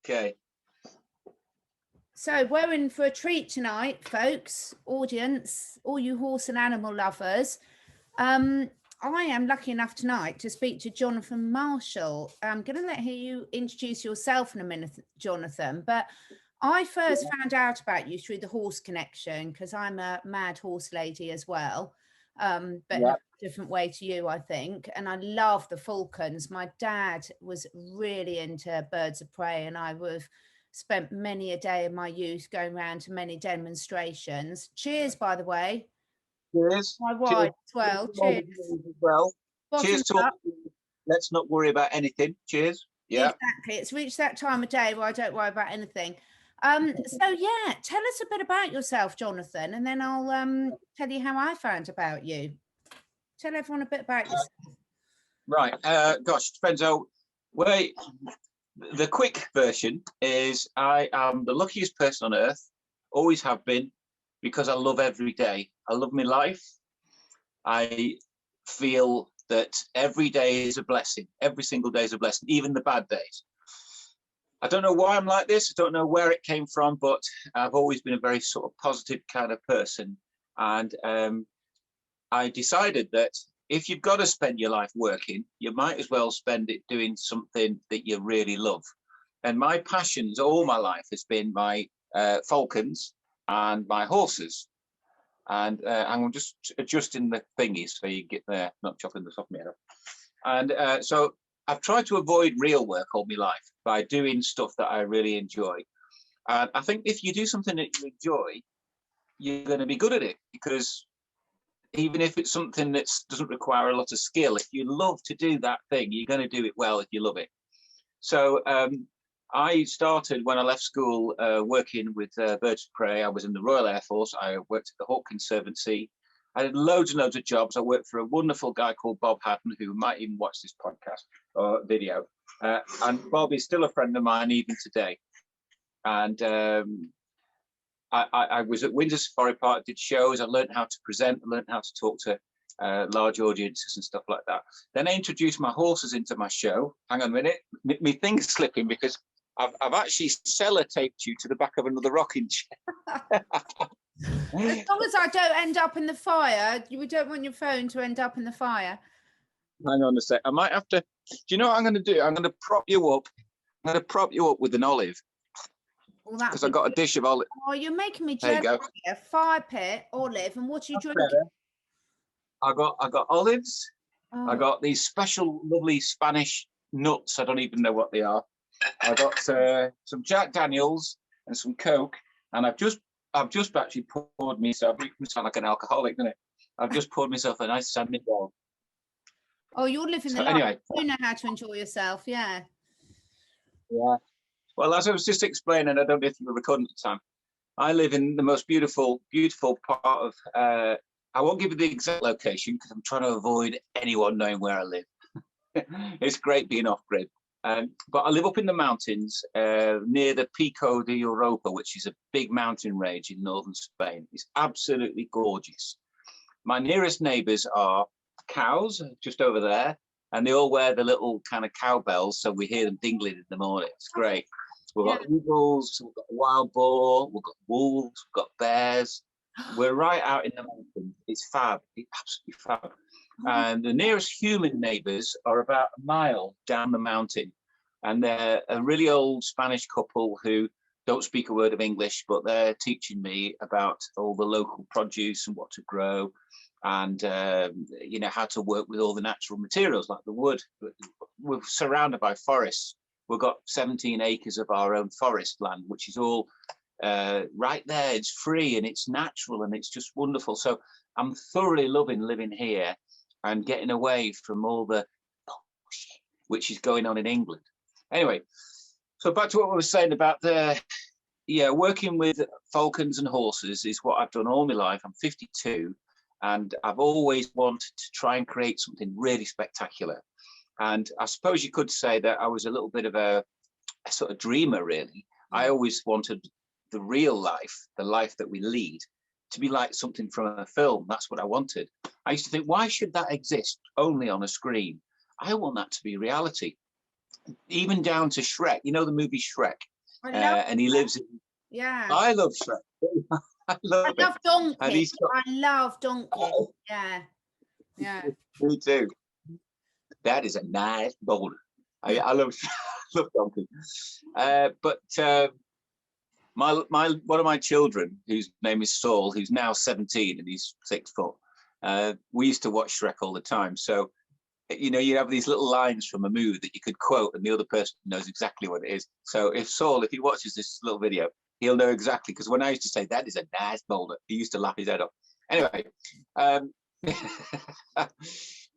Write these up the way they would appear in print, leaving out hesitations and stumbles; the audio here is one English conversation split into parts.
Okay. So we're in for a treat tonight, folks, audience, all you horse and animal lovers. I am lucky enough tonight to speak to Johnathan Marshall. I'm going to let you introduce yourself in a minute, Johnathan, but I first found out about you through the horse connection because I'm a mad horse lady as well, but in a different way to you, I think. And I love the falcons. My dad was really into birds of prey, and I would have spent many a day in my youth going around to many demonstrations. Cheers, by the way. Cheers. My wife as well. Cheers. As well. Cheers to all. Let's not worry about anything. Cheers. Yeah. Exactly. It's reached that time of day where I don't worry about anything. So yeah, tell us a bit about yourself, Johnathan, and then I'll tell you how I found about you. Tell everyone a bit about yourself. Right. Gosh, depends how. Wait. The quick version is I am the luckiest person on earth, always have been, because I love every day. I love my life. I feel that every day is a blessing. Every single day is a blessing, even the bad days. I don't know why I'm like this. I don't know where it came from, but I've always been a very sort of positive kind of person. And I decided that if you've got to spend your life working, you might as well spend it doing something that you really love. And my passions all my life has been my falcons and my horses. And I'm just adjusting the thingies so you get there, not chopping the top of my head off. And so I've tried to avoid real work all my life by doing stuff that I really enjoy. And I think if you do something that you enjoy, you're going to be good at it, because even if it's something that doesn't require a lot of skill, if you love to do that thing, you're going to do it well if you love it. So I started when I left school working with birds of prey. I was in the Royal Air Force. I worked at the Hawk Conservancy. I did loads and loads of jobs. I worked for a wonderful guy called Bob Haddon, who might even watch this podcast or video. And Bob is still a friend of mine even today. And I was at Windsor Safari Park, did shows. I learned how to present. I learned how to talk to large audiences and stuff like that. Then I introduced my horses into my show. Hang on a minute. My thing's slipping because I've actually sellotaped you to the back of another rocking chair. As long as I don't end up in the fire, we don't want your phone to end up in the fire. Hang on a sec. I might have to. Do you know what I'm going to do? I'm going to prop you up. I'm going to prop you up with an olive. Because I've got a dish of olive. Oh, you're making me jealous here. Fire pit, olive, and what are you drinking? I got olives. Oh. I got these special, lovely Spanish nuts. I don't even know what they are. I got some Jack Daniels and some Coke, and I've just actually poured myself. You can sound like an alcoholic, doesn't it? I've just poured myself a nice Sandy ball. Oh, you're living the life. Anyway, you know how to enjoy yourself, yeah. Yeah. Well, as I was just explaining, I don't know if you were recording at the time. I live in the most beautiful, beautiful part of. I won't give you the exact location because I'm trying to avoid anyone knowing where I live. It's great being off grid. But I live up in the mountains near the Pico de Europa, which is a big mountain range in northern Spain. It's absolutely gorgeous. My nearest neighbours are cows just over there, and they all wear the little kind of cowbells, so we hear them dingling in the morning. It's great. We've got eagles, we've got wild boar, we've got wolves, we've got bears. We're right out in the mountains. It's fab. It's absolutely fab. And the nearest human neighbours are about a mile down the mountain. And they're a really old Spanish couple who don't speak a word of English, but they're teaching me about all the local produce and what to grow, and you know, how to work with all the natural materials like the wood. We're surrounded by forests. We've got 17 acres of our own forest land, which is all right there. It's free and it's natural and it's just wonderful. So I'm thoroughly loving living here and getting away from all the bullshit which is going on in England. Anyway, so back to what we were saying about working with falcons and horses is what I've done all my life. I'm 52 and I've always wanted to try and create something really spectacular. And I suppose you could say that I was a little bit of a sort of dreamer, really. I always wanted the real life, the life that we lead, to be like something from a film. That's what I wanted. I used to think, why should that exist only on a screen? I want that to be reality. Even down to Shrek. You know the movie Shrek? and he lives in. Yeah. I love Shrek. I love Donkey. Got, I love Donkey. Yeah. Yeah. Me too. That is a nice boulder. I love love Donkey. But one of my children, whose name is Saul, who's now 17 and he's 6 foot, we used to watch Shrek all the time. So, you have these little lines from a movie that you could quote and the other person knows exactly what it is. So if he watches this little video, he'll know exactly, because when I used to say, that is a nice boulder, he used to laugh his head off. Anyway,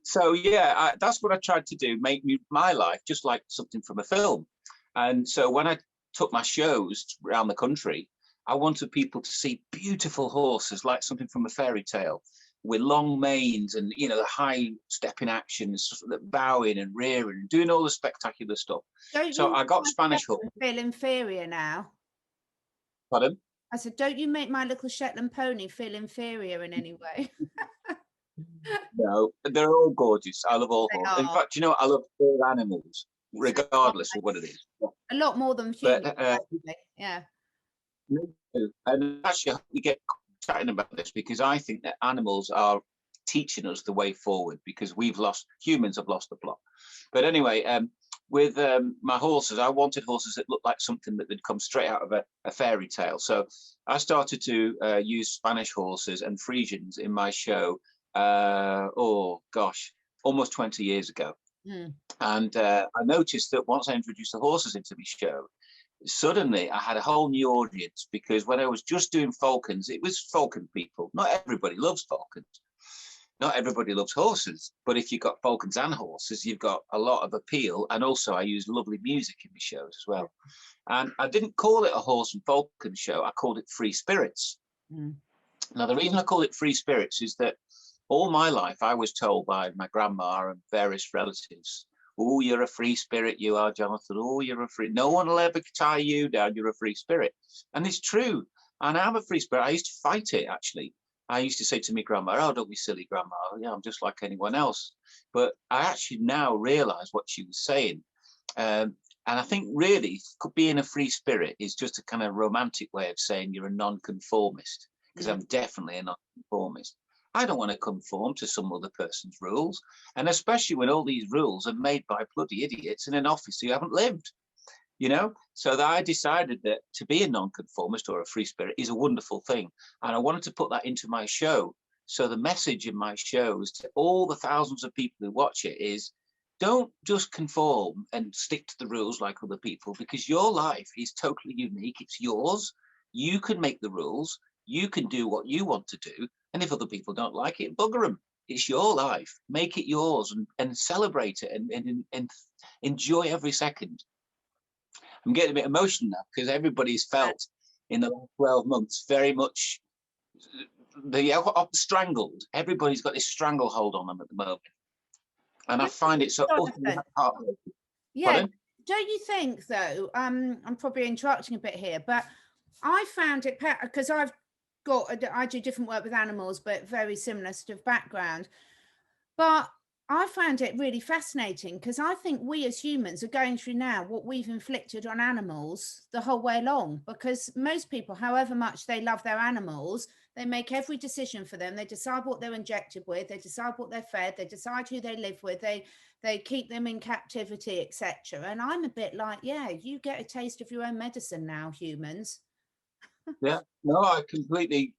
so yeah, that's what I tried to do, make my life just like something from a film. And so when I took my shows around the country, I wanted people to see beautiful horses like something from a fairy tale, with long manes and the high stepping actions, bowing and rearing and doing all the spectacular stuff. So I got Spanish horse. Feel inferior now? Pardon? I said, don't you make my little Shetland pony feel inferior in any way? No, they're all gorgeous. I love all horses. In fact, I love all animals, regardless of what it is. A lot more than humans. Yeah. And actually, we get chatting about this because I think that animals are teaching us the way forward, because humans have lost the plot. But anyway, with my horses, I wanted horses that looked like something that would come straight out of a fairy tale. So I started to use Spanish horses and Frisians in my show, almost 20 years ago. And I noticed that once I introduced the horses into my show, suddenly I had a whole new audience, because when I was just doing falcons, it was falcon people. Not everybody loves falcons. Not everybody loves horses. But if you've got falcons and horses, you've got a lot of appeal. And also I use lovely music in my shows as well. And I didn't call it a horse and falcon show. I called it Free Spirits. Now, the reason I call it Free Spirits is that all my life I was told by my grandma and various relatives, oh, you're a free spirit, you are, Johnathan. Oh, you're a free. No one will ever tie you down. You're a free spirit. And it's true. And I'm a free spirit. I used to fight it, actually. I used to say to my grandma, oh, don't be silly, grandma. Yeah, I'm just like anyone else. But I actually now realize what she was saying. And I think really being a free spirit is just a kind of romantic way of saying you're a non-conformist, because I'm definitely a non-conformist. I don't want to conform to some other person's rules. And especially when all these rules are made by bloody idiots in an office who haven't lived, So that I decided that to be a non-conformist or a free spirit is a wonderful thing. And I wanted to put that into my show. So the message in my shows to all the thousands of people who watch it is, don't just conform and stick to the rules like other people, because your life is totally unique. It's yours. You can make the rules. You can do what you want to do. And if other people don't like it, bugger them. It's your life. Make it yours and celebrate it and enjoy every second. I'm getting a bit emotional now, because everybody's felt in the last 12 months very much strangled. Everybody's got this stranglehold on them at the moment. And I find it so heartbreaking. Yeah. Pardon? Don't you think, though, I'm probably interrupting a bit here, but I found it, because I do different work with animals, but very similar sort of background. But I found it really fascinating, because I think we as humans are going through now what we've inflicted on animals the whole way along, because most people, however much they love their animals, they make every decision for them. They decide what they're injected with, they decide what they're fed, they decide who they live with, they keep them in captivity, etc. And I'm a bit like, yeah, you get a taste of your own medicine now, humans. Yeah, no, I completely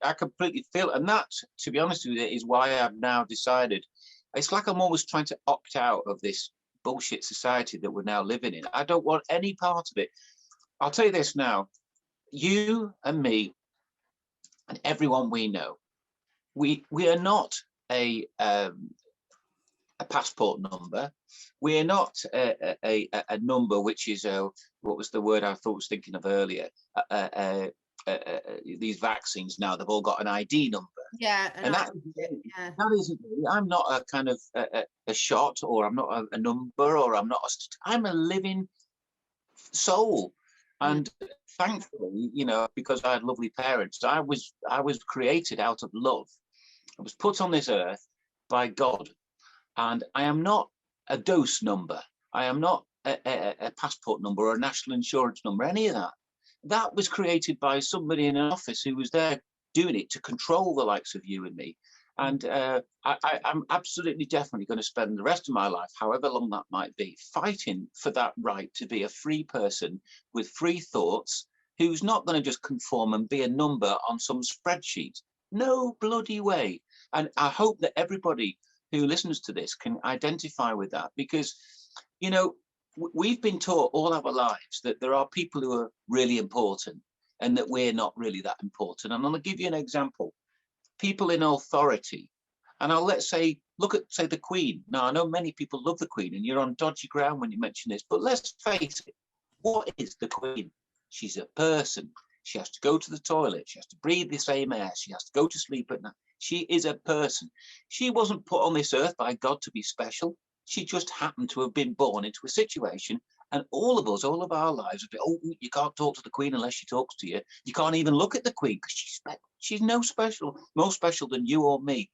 feel, and that, to be honest with you, is why I've now decided, it's like I'm always trying to opt out of this bullshit society that we're now living in. I don't want any part of it. I'll tell you this now, you and me and everyone we know, we are not a passport number. We are not a number which is what was the word I thought was thinking of earlier? These vaccines now, they've all got an ID number. Yeah, and that isn't me. I'm not a kind of a shot, or I'm not a number, or I'm a living soul. And thankfully, because I had lovely parents, I was created out of love. I was put on this earth by God, and I am not a dose number. I am not a passport number or a national insurance number, any of that. that was created by somebody in an office who was there doing it to control the likes of you and me. And I'm absolutely definitely going to spend the rest of my life, however long that might be, fighting for that right to be a free person with free thoughts, who's not going to just conform and be a number on some spreadsheet. No bloody way. And I hope that everybody who listens to this can identify with that, because, you know, we've been taught all our lives that there are people who are really important and that we're not really that important. And I'm going to give you an example. People in authority, and let's say, look at, say, the Queen. Now, I know many people love the Queen, and you're on dodgy ground when you mention this, but let's face it, what is the Queen? She's a person. She has to go to the toilet. She has to breathe the same air. She has to go to sleep at night. She is a person. She wasn't put on this earth by God to be special. She just happened to have been born into a situation. And all of us, all of our lives, have been, oh, you can't talk to the Queen unless she talks to you. You can't even look at the Queen because she's no special, more special than you or me.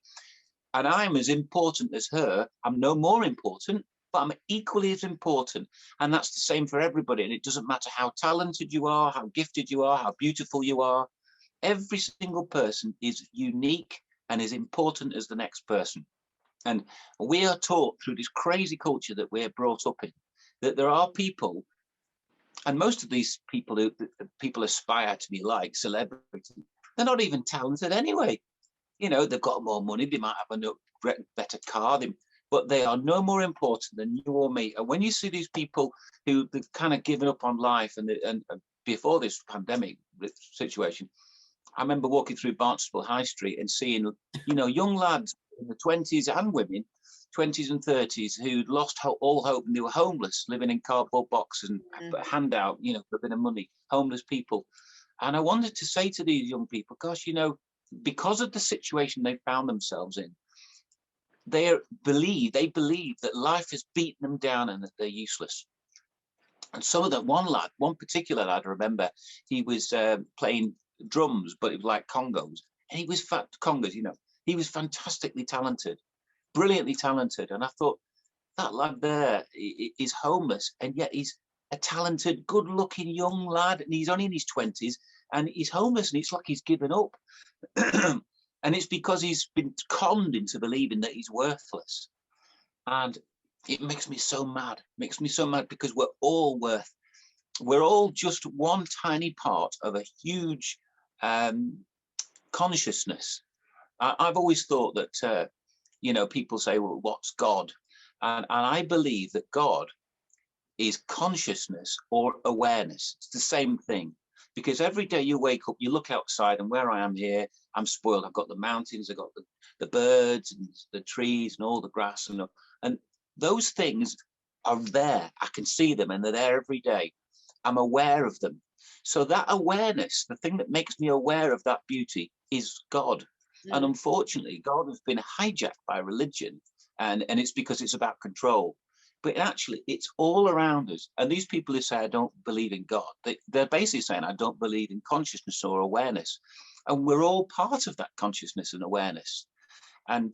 And I'm as important as her. I'm no more important, but I'm equally as important. And that's the same for everybody. And it doesn't matter how talented you are, how gifted you are, how beautiful you are. Every single person is unique and as important as the next person. And we are taught through this crazy culture that we're brought up in, that there are people, and most of these people who people aspire to be like celebrities, they're not even talented anyway. You know, they've got more money, they might have a better car, but they are no more important than you or me. And when you see these people who've kind of given up on life, and before this pandemic situation, I remember walking through Barnstaple High Street and seeing, you know, young lads in the 20s and women, 20s and 30s, who'd lost all hope, and they were homeless, living in cardboard boxes and handout, you know, for a bit of money, homeless people. And I wanted to say to these young people, gosh, you know, because of the situation they found themselves in, they believe that life has beaten them down and that they're useless. And some of that, one particular lad, I remember, he was playing drums, but it was like congos, and he was congas, you know, he was fantastically talented, brilliantly talented. And I thought, that lad there is homeless, and yet he's a talented, good-looking young lad, and he's only in his 20s, and he's homeless, and it's like he's given up. And it's because he's been conned into believing that he's worthless. And it makes me so mad. Because we're all just one tiny part of a huge consciousness. I've always thought that, you know, people say, well, what's God? And I believe that God is consciousness or awareness. It's the same thing. Because every day you wake up, you look outside, and where I am here, I'm spoiled. I've got the mountains, I've got the birds and the trees and all the grass, and those things are there. I can see them, and they're there every day. I'm aware of them. So that awareness, the thing that makes me aware of that beauty, is God. And unfortunately, God has been hijacked by religion, and it's because it's about control. But actually, it's all around us. And these people who say, I don't believe in God, they're basically saying, I don't believe in consciousness or awareness. And we're all part of that consciousness and awareness. And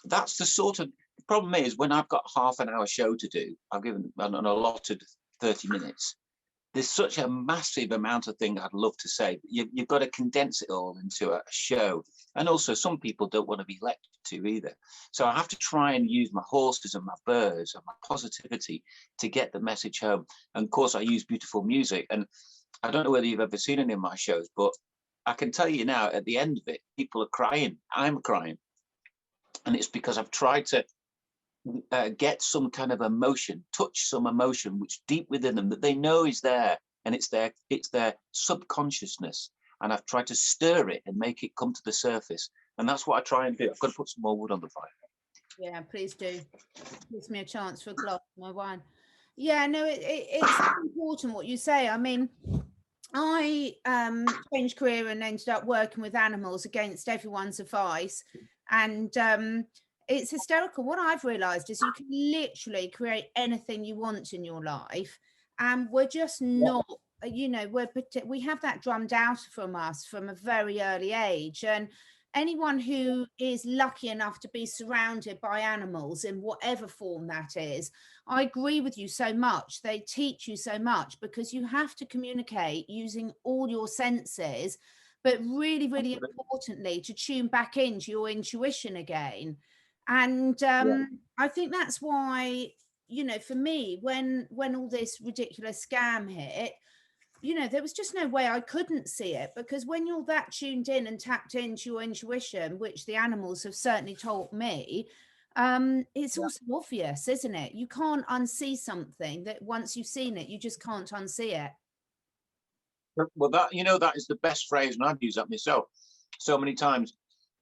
that's the sort of problem is, when I've got half an hour show to do, I've given an allotted 30 minutes. There's such a massive amount of things I'd love to say. But you've got to condense it all into a show. And also, some people don't want to be lectured to either. So I have to try and use my horses and my birds and my positivity to get the message home. And of course, I use beautiful music. And I don't know whether you've ever seen any of my shows, but I can tell you now, at the end of it, people are crying. I'm crying. And it's because I've tried to get some kind of emotion, touch some emotion which deep within them that they know is there, and it's their subconsciousness. And I've tried to stir it and make it come to the surface. And that's what I try and do. I've got to put some more wood on the fire. Yeah, please do. It gives me a chance for a glass of my wine. Yeah, no, it's important what you say. I mean, I changed career and ended up working with animals against everyone's advice. And it's hysterical. What I've realized is you can literally create anything you want in your life. And we're just not, you know, we have that drummed out from us from a very early age. And anyone who is lucky enough to be surrounded by animals in whatever form that is, I agree with you so much. They teach you so much because you have to communicate using all your senses, but really, really importantly, to tune back into your intuition again. And I think that's why, you know, for me, when all this ridiculous scam hit, you know, there was just no way I couldn't see it, because when you're that tuned in and tapped into your intuition, which the animals have certainly taught me, it's also obvious, isn't it? You can't unsee something that once you've seen it, you just can't unsee it. Well, that, you know, that is the best phrase, and I've used that myself so many times.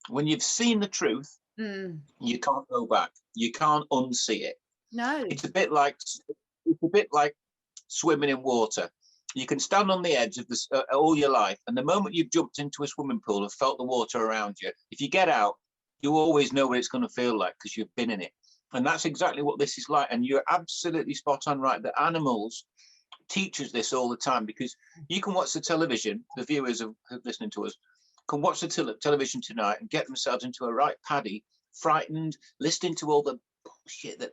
When you've seen the truth, you can't go back. You can't unsee it. No. It's a bit like swimming in water. You can stand on the edge of this all your life, and the moment you've jumped into a swimming pool and felt the water around you, if you get out, you always know what it's going to feel like because you've been in it. And that's exactly what this is like. And you're absolutely spot on right. The animals teach us this all the time, because you can watch the television, the viewers who are listening to us can watch the television tonight and get themselves into a right paddy, frightened, listening to all the bullshit that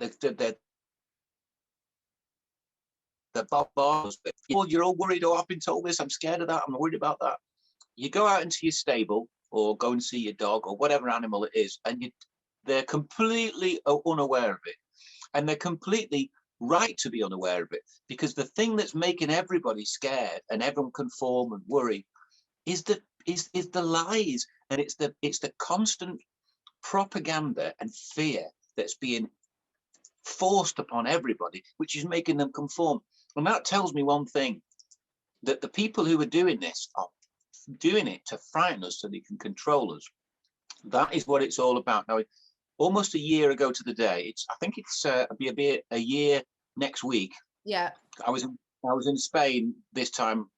the barbars. You're all worried, oh, I've been told this, I'm scared of that, I'm worried about that. You go out into your stable or go and see your dog or whatever animal it is, and they're completely unaware of it. And they're completely right to be unaware of it, because the thing that's making everybody scared and everyone conform and worry is the lies, and it's the constant propaganda and fear that's being forced upon everybody, which is making them conform. And that tells me one thing, that the people who are doing this are doing it to frighten us so they can control us. That is what it's all about. Now, almost a year ago to the day, I think it's be a year next week. Yeah. I was in Spain this time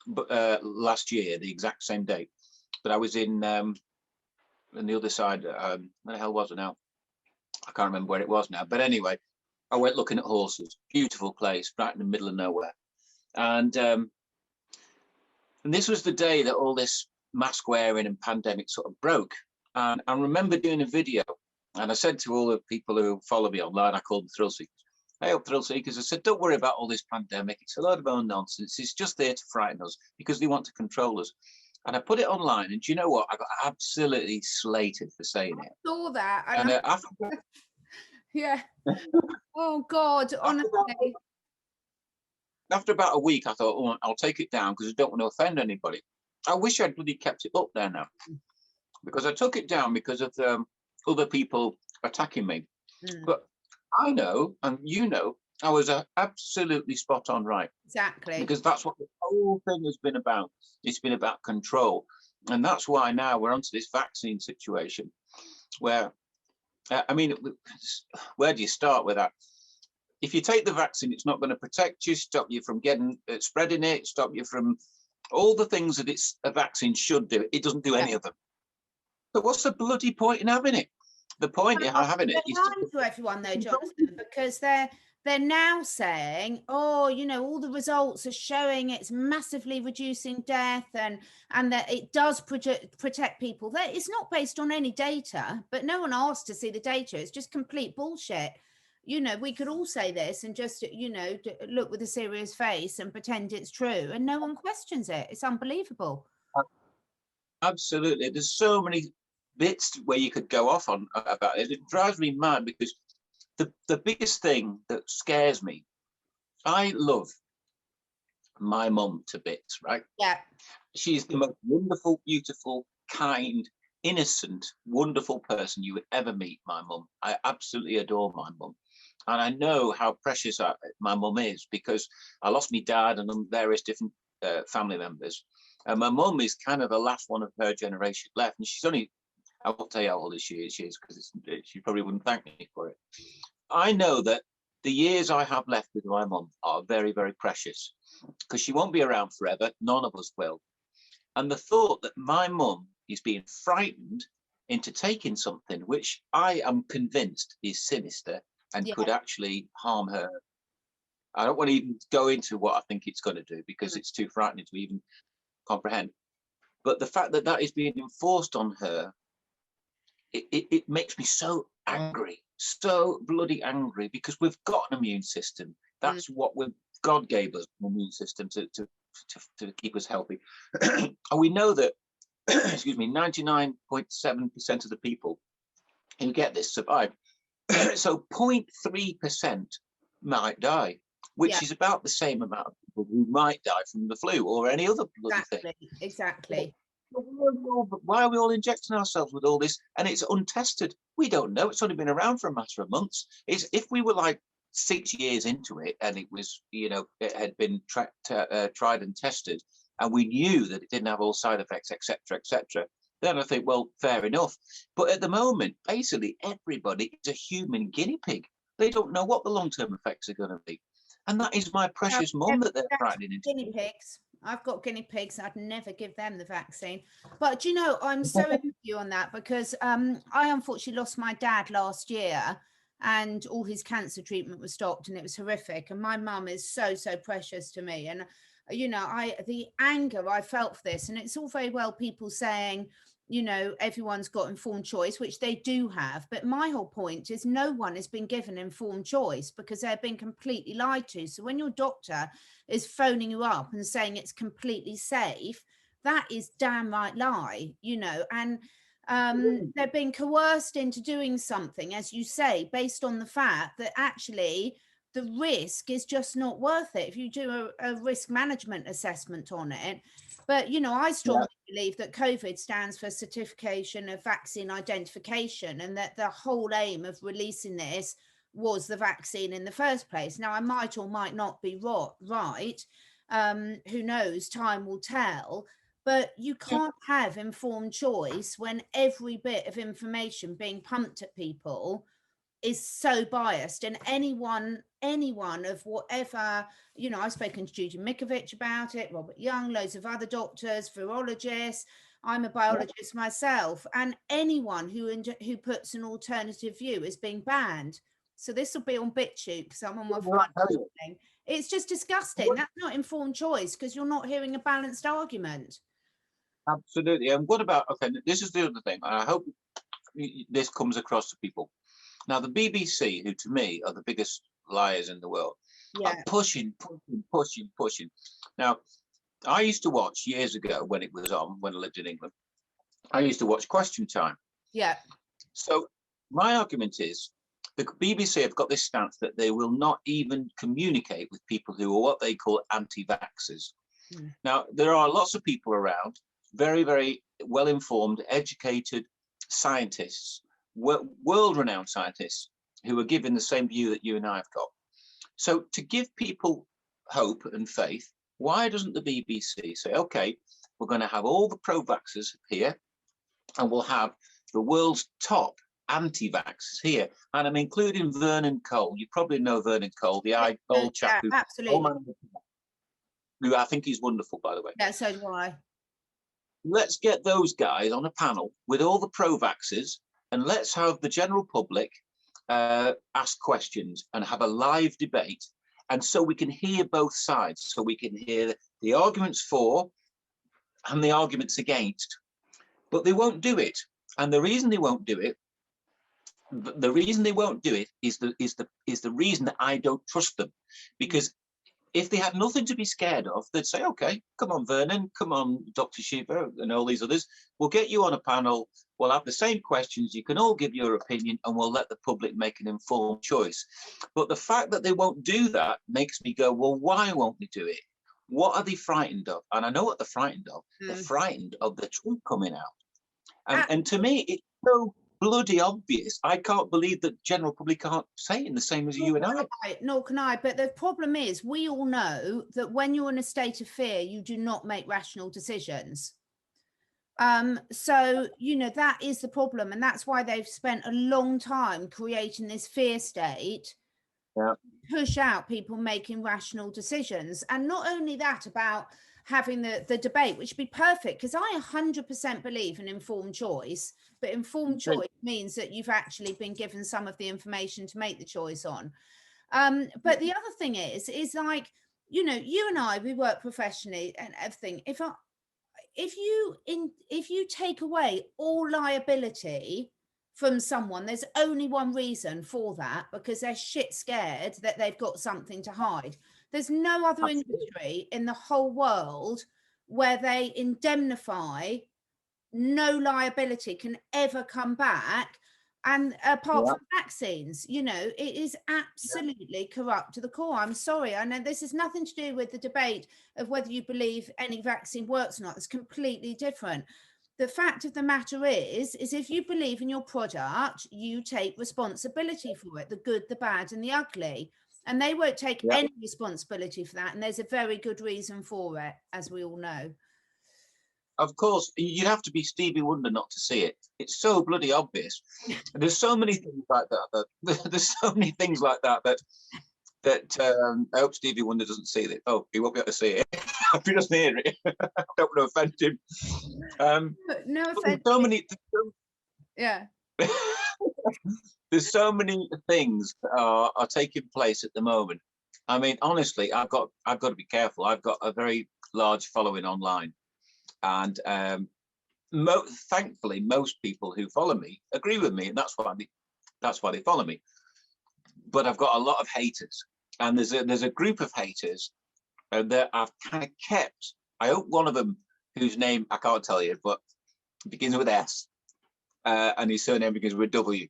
last year, the exact same date, but I was in on the other side. Where the hell was it now? I can't remember where it was now, but anyway, I went looking at horses. Beautiful place, right in the middle of nowhere. And this was the day that all this mask wearing and pandemic sort of broke. And I remember doing a video, and I said to all the people who follow me online, I called them thrill seekers. Hey up, thrill seekers. I said, don't worry about all this pandemic. It's a load of own nonsense. It's just there to frighten us because they want to control us. And I put it online, and do you know what? I got absolutely slated for saying it. I saw that. And after, yeah. Oh God, honestly. After about a week, I thought, oh, I'll take it down because I don't want to offend anybody. I wish I'd bloody kept it up there now, because I took it down because of other people attacking me. But I know, and you know, I was absolutely spot on right. Exactly. Because that's what the whole thing has been about. It's been about control. And that's why now we're onto this vaccine situation where, I mean, where do you start with that? If you take the vaccine, it's not going to protect you, stop you from spreading it, stop you from all the things that a vaccine should do. It doesn't do any of them. So what's the bloody point in having it? The point in having it is to everyone though, Jonathan, because they're now saying, oh, you know, all the results are showing it's massively reducing death and that it does protect people. That it's not based on any data, but no one asked to see the data. It's just complete bullshit. You know, we could all say this and just, you know, look with a serious face and pretend it's true, and no one questions it. It's unbelievable. Absolutely. There's so many bits where you could go off on about it. It drives me mad because the biggest thing that scares me, I love my mum to bits, right? Yeah. She's the most wonderful, beautiful, kind, innocent, wonderful person you would ever meet, my mum. I absolutely adore my mum. And I know how precious my mum is, because I lost my dad and various different family members. And my mum is kind of the last one of her generation left. And she's only, I won't tell you how old she is, because she probably wouldn't thank me for it. I know that the years I have left with my mum are very, very precious, because she won't be around forever. None of us will. And the thought that my mum is being frightened into taking something which I am convinced is sinister and could actually harm her. I don't want to even go into what I think it's going to do, because it's too frightening to even comprehend. But the fact that that is being enforced on her it makes me so angry, so bloody angry, because we've got an immune system. That's what God gave us, an immune system to keep us healthy. And we know that, excuse me, 99.7% of the people who get this survive. So 0.3% might die, which is about the same amount of people who might die from the flu or any other bloody thing. Exactly. Why are we all injecting ourselves with all this? And it's untested. We don't know. It's only been around for a matter of months. If we were like 6 years into it and it was, it had been tried and tested, and we knew that it didn't have all side effects, etc., then I think, well, fair enough. But at the moment, basically everybody is a human guinea pig. They don't know what the long-term effects are going to be. And that is my precious mum that they're frightening into. Guinea pigs. I've got guinea pigs. I'd never give them the vaccine. But, you know, I'm so with you on that, because I unfortunately lost my dad last year, and all his cancer treatment was stopped, and it was horrific. And my mum is so, so precious to me. And, you know, the anger I felt for this, and it's all very well people saying, you know, everyone's got informed choice, which they do have. But my whole point is no one has been given informed choice, because they've been completely lied to. So when your doctor is phoning you up and saying it's completely safe, that is downright lie, you know, and they're being coerced into doing something, as you say, based on the fact that actually the risk is just not worth it if you do a risk management assessment on it. But, you know, I strongly believe that COVID stands for Certification of Vaccine Identification, and that the whole aim of releasing this was the vaccine in the first place. Now, I might or might not be right. Who knows? Time will tell. But you can't have informed choice when every bit of information being pumped at people is so biased. And anyone of whatever, you know, I've spoken to Judy Mikovich about it, Robert Young, loads of other doctors, virologists. I'm a biologist myself, and anyone who puts an alternative view is being banned. So this will be on BitChute, because I'm on my phone. It's just disgusting. That's not informed choice, because you're not hearing a balanced argument. Absolutely. And what about, okay, this is the other thing, and I hope this comes across to people. Now, the BBC, who to me are the biggest liars in the world, are pushing. Now, I used to watch years ago when it was on, when I lived in England, I used to watch Question Time. Yeah. So my argument is the BBC have got this stance that they will not even communicate with people who are what they call anti-vaxxers. Now, there are lots of people around, very, very well-informed, educated scientists, world-renowned scientists, who are given the same view that you and I have got. So to give people hope and faith, why doesn't the BBC say, okay, we're going to have all the pro-vaxxers here, and we'll have the world's top anti-vaxxers here, and I'm including Vernon Cole. You probably know Vernon Cole, the old chap who I think he's wonderful, by the way. Yeah, so do I. Let's get those guys on a panel with all the pro-vaxxers, and let's have the general public ask questions and have a live debate, and so we can hear both sides, so we can hear the arguments for and the arguments against. But they won't do it, and the reason they won't do it, is the reason that I don't trust them, because if they had nothing to be scared of, they'd say, okay, come on, Vernon, come on, Dr. Shiva and all these others, we'll get you on a panel, we'll have the same questions, you can all give your opinion, and we'll let the public make an informed choice. But the fact that they won't do that makes me go, well, why won't they do it? What are they frightened of? And I know what they're frightened of. They're frightened of the truth coming out. And to me, it's so bloody obvious. I can't believe that general public can't say it in the same as you and I. Nor can I. But the problem is, we all know that when you're in a state of fear, you do not make rational decisions. So, you know, that is the problem. And that's why they've spent a long time creating this fear state, push out people making rational decisions. And not only that, about having the debate, which would be perfect, because I 100% believe in informed choice, but informed choice means that you've actually been given some of the information to make the choice on. But the other thing is like, you know, you and I, we work professionally and everything. If you take away all liability from someone, there's only one reason for that, because they're shit scared that they've got something to hide. There's no other industry in the whole world where they indemnify, no liability can ever come back, and apart from vaccines, you know, it is absolutely corrupt to the core. I'm sorry, I know this has nothing to do with the debate of whether you believe any vaccine works or not. It's completely different. The fact of the matter is if you believe in your product, you take responsibility for it, the good, the bad, and the ugly. And they won't take any responsibility for that. And there's a very good reason for it, as we all know. Of course, you'd have to be Stevie Wonder not to see it. It's so bloody obvious. There's so many things like that. There's so many things like that I hope Stevie Wonder doesn't see it. Oh, he won't be able to see it. If he doesn't hear it, I don't want to offend him. No offense. So many. Yeah. There's so many things that are taking place at the moment. I mean, honestly, I've got to be careful. I've got a very large following online. And thankfully, most people who follow me agree with me, and that's why they follow me. But I've got a lot of haters, and there's a group of haters that I've kind of kept. I hope one of them, whose name I can't tell you, but begins with S, and his surname begins with W,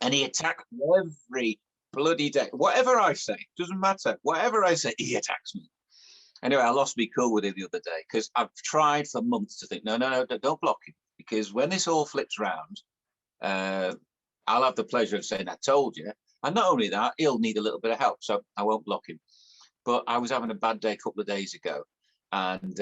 and he attacks me every bloody day. Whatever I say, doesn't matter. Whatever I say, he attacks me. Anyway, I lost me cool with it the other day because I've tried for months to think, no, don't block him, because when this all flips round, I'll have the pleasure of saying I told you. And not only that, he'll need a little bit of help, so I won't block him. But I was having a bad day a couple of days ago, and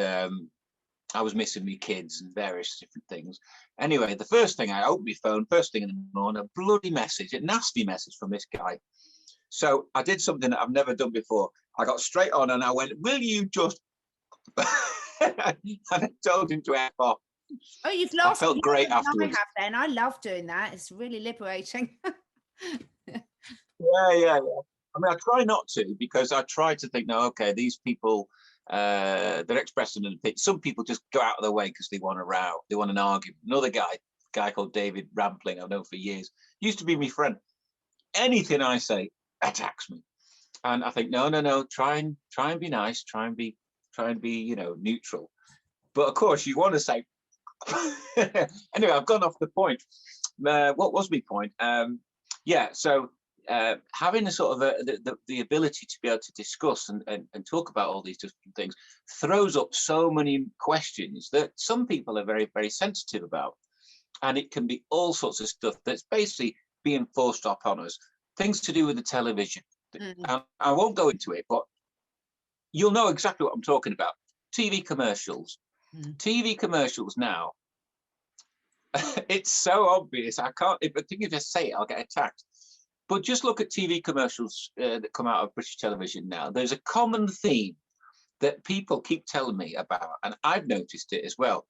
I was missing my kids and various different things. Anyway, the first thing, I opened my phone, first thing in the morning, a bloody message, a nasty message from this guy. So I did something that I've never done before. I got straight on and I went, will you just... and I told him to F off. Oh, you've lost. I felt great afterwards. I have then. I love doing that. It's really liberating. Yeah. I mean, I try not to, because I try to think, no, okay, these people, they're expressing an opinion. Some people just go out of their way because they want a row. They want an argument. Another guy called David Rampling, I've known for years, used to be my friend. Anything I say attacks me. And I think, no, try and be nice, try and be, you know, neutral. But of course, you want to say, anyway, I've gone off the point. What was my point? So having a sort of the ability to be able to discuss and talk about all these different things throws up so many questions that some people are very, very sensitive about. And it can be all sorts of stuff that's basically being forced upon us. Things to do with the television. And I won't go into it, but you'll know exactly what I'm talking about. TV commercials. TV commercials now. It's so obvious. I think if I say it, I'll get attacked. But just look at TV commercials that come out of British television now. There's a common theme that people keep telling me about, and I've noticed it as well.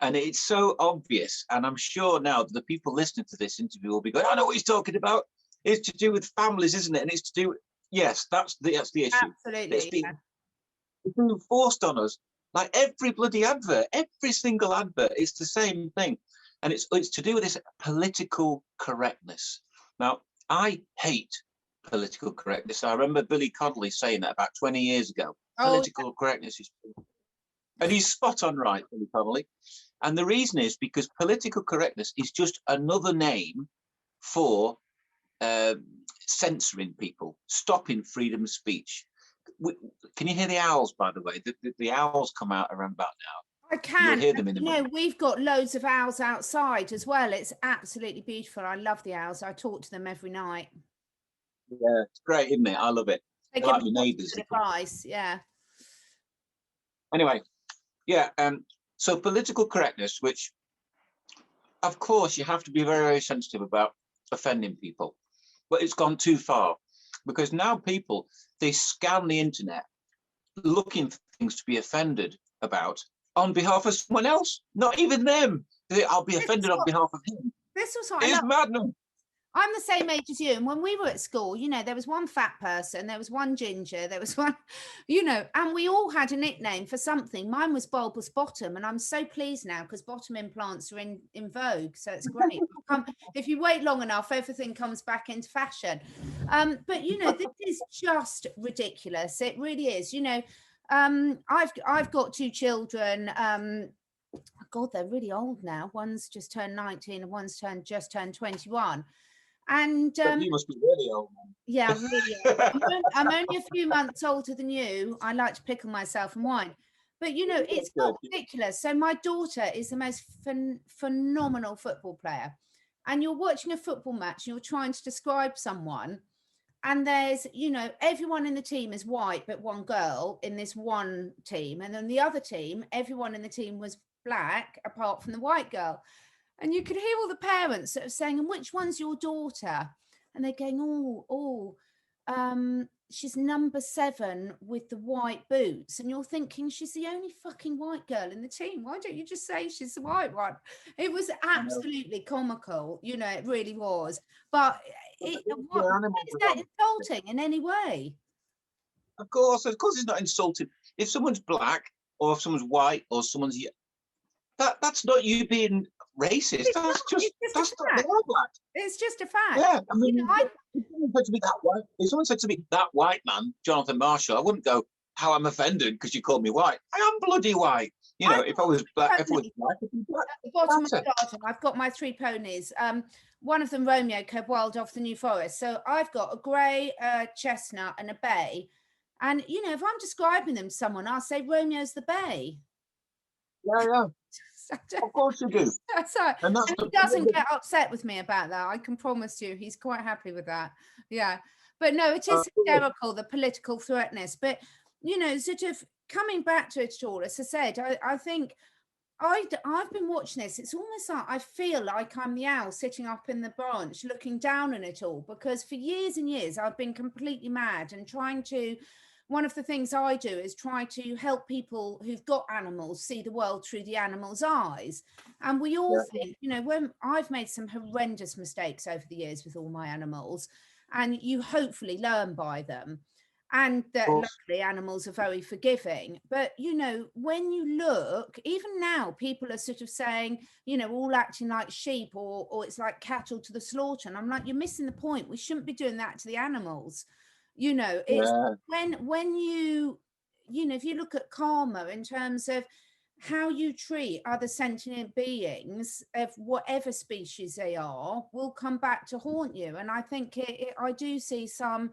And it's so obvious. And I'm sure now that the people listening to this interview will be going, I know what he's talking about. It's to do with families, isn't it? And it's to do with, yes, that's the issue. Absolutely. It's being forced on us. Like every bloody advert, every single advert, it's the same thing. And it's to do with this political correctness. Now, I hate political correctness. I remember Billy Connolly saying that about 20 years ago. Political correctness is... And he's spot on right, Billy Connolly. And the reason is because political correctness is just another name for censoring people, stopping freedom of speech. Can you hear the owls, by the way? The owls come out around about now. I can. You'll hear them in the morning. We've got loads of owls outside as well. It's absolutely beautiful. I love the owls. I talk to them every night. Yeah, it's great, isn't it? I love it. They like your neighbours. Advice, yeah. Anyway, yeah. So political correctness, which, of course, you have to be very, very sensitive about offending people, but it's gone too far, because now people, they scan the internet looking for things to be offended about on behalf of someone else, not even them. I'll be offended on behalf of him. This was what it's madness. I'm the same age as you. And when we were at school, you know, there was one fat person, there was one ginger, there was one, you know, and we all had a nickname for something. Mine was Bulbous Bottom. And I'm so pleased now because bottom implants are in vogue. So it's great. If you wait long enough, everything comes back into fashion. But, you know, this is just ridiculous. It really is. You know, I've got two children. God, they're really old now. One's just turned 19 and one's just turned 21. And you must be really old, man. Yeah, really. I'm only a few months older than you. I like to pickle myself and whine. But, you know, it's not ridiculous. So my daughter is the most phenomenal football player. And you're watching a football match, and you're trying to describe someone. And there's, you know, everyone in the team is white, but one girl in this one team. And then the other team, everyone in the team was black, apart from the white girl. And you could hear all the parents sort of saying, and which one's your daughter? And they're going, she's number 7 with the white boots. And you're thinking, she's the only fucking white girl in the team. Why don't you just say she's the white one? It was absolutely comical. You know, it really was. But is that insulting in any way? Of course it's not insulting. If someone's black or if someone's white or someone's... That's not you being racist. That's not black. It's just a fact. Yeah, I mean, you know, if someone said to me that white man, Johnathan Marshall, I wouldn't go, "How I'm offended because you called me white." I am bloody white. You know, if I was black, if I was black, I'd be black. At the bottom of the garden, I've got my 3 ponies. One of them, Romeo, came wild off the New Forest. So I've got a grey, chestnut, and a bay. And you know, if I'm describing them to someone, I'll say Romeo's the bay. Yeah. Of course you do. And he doesn't get upset with me about that. I can promise you, he's quite happy with that. Yeah, but no, it is hysterical, the political correctness. But you know, sort of coming back to it all, as I said, I think I've been watching this. It's almost like I feel like I'm the owl sitting up in the branch, looking down on it all, because for years and years I've been completely mad and trying to. One of the things I do is try to help people who've got animals see the world through the animal's eyes. And we all think, you know, when I've made some horrendous mistakes over the years with all my animals, and you hopefully learn by them. And that luckily animals are very forgiving. But, you know, when you look, even now, people are sort of saying, you know, all acting like sheep or it's like cattle to the slaughter. And I'm like, you're missing the point. We shouldn't be doing that to the animals. You know, it's when you know, if you look at karma in terms of how you treat other sentient beings of whatever species they are, will come back to haunt you. And I think I do see some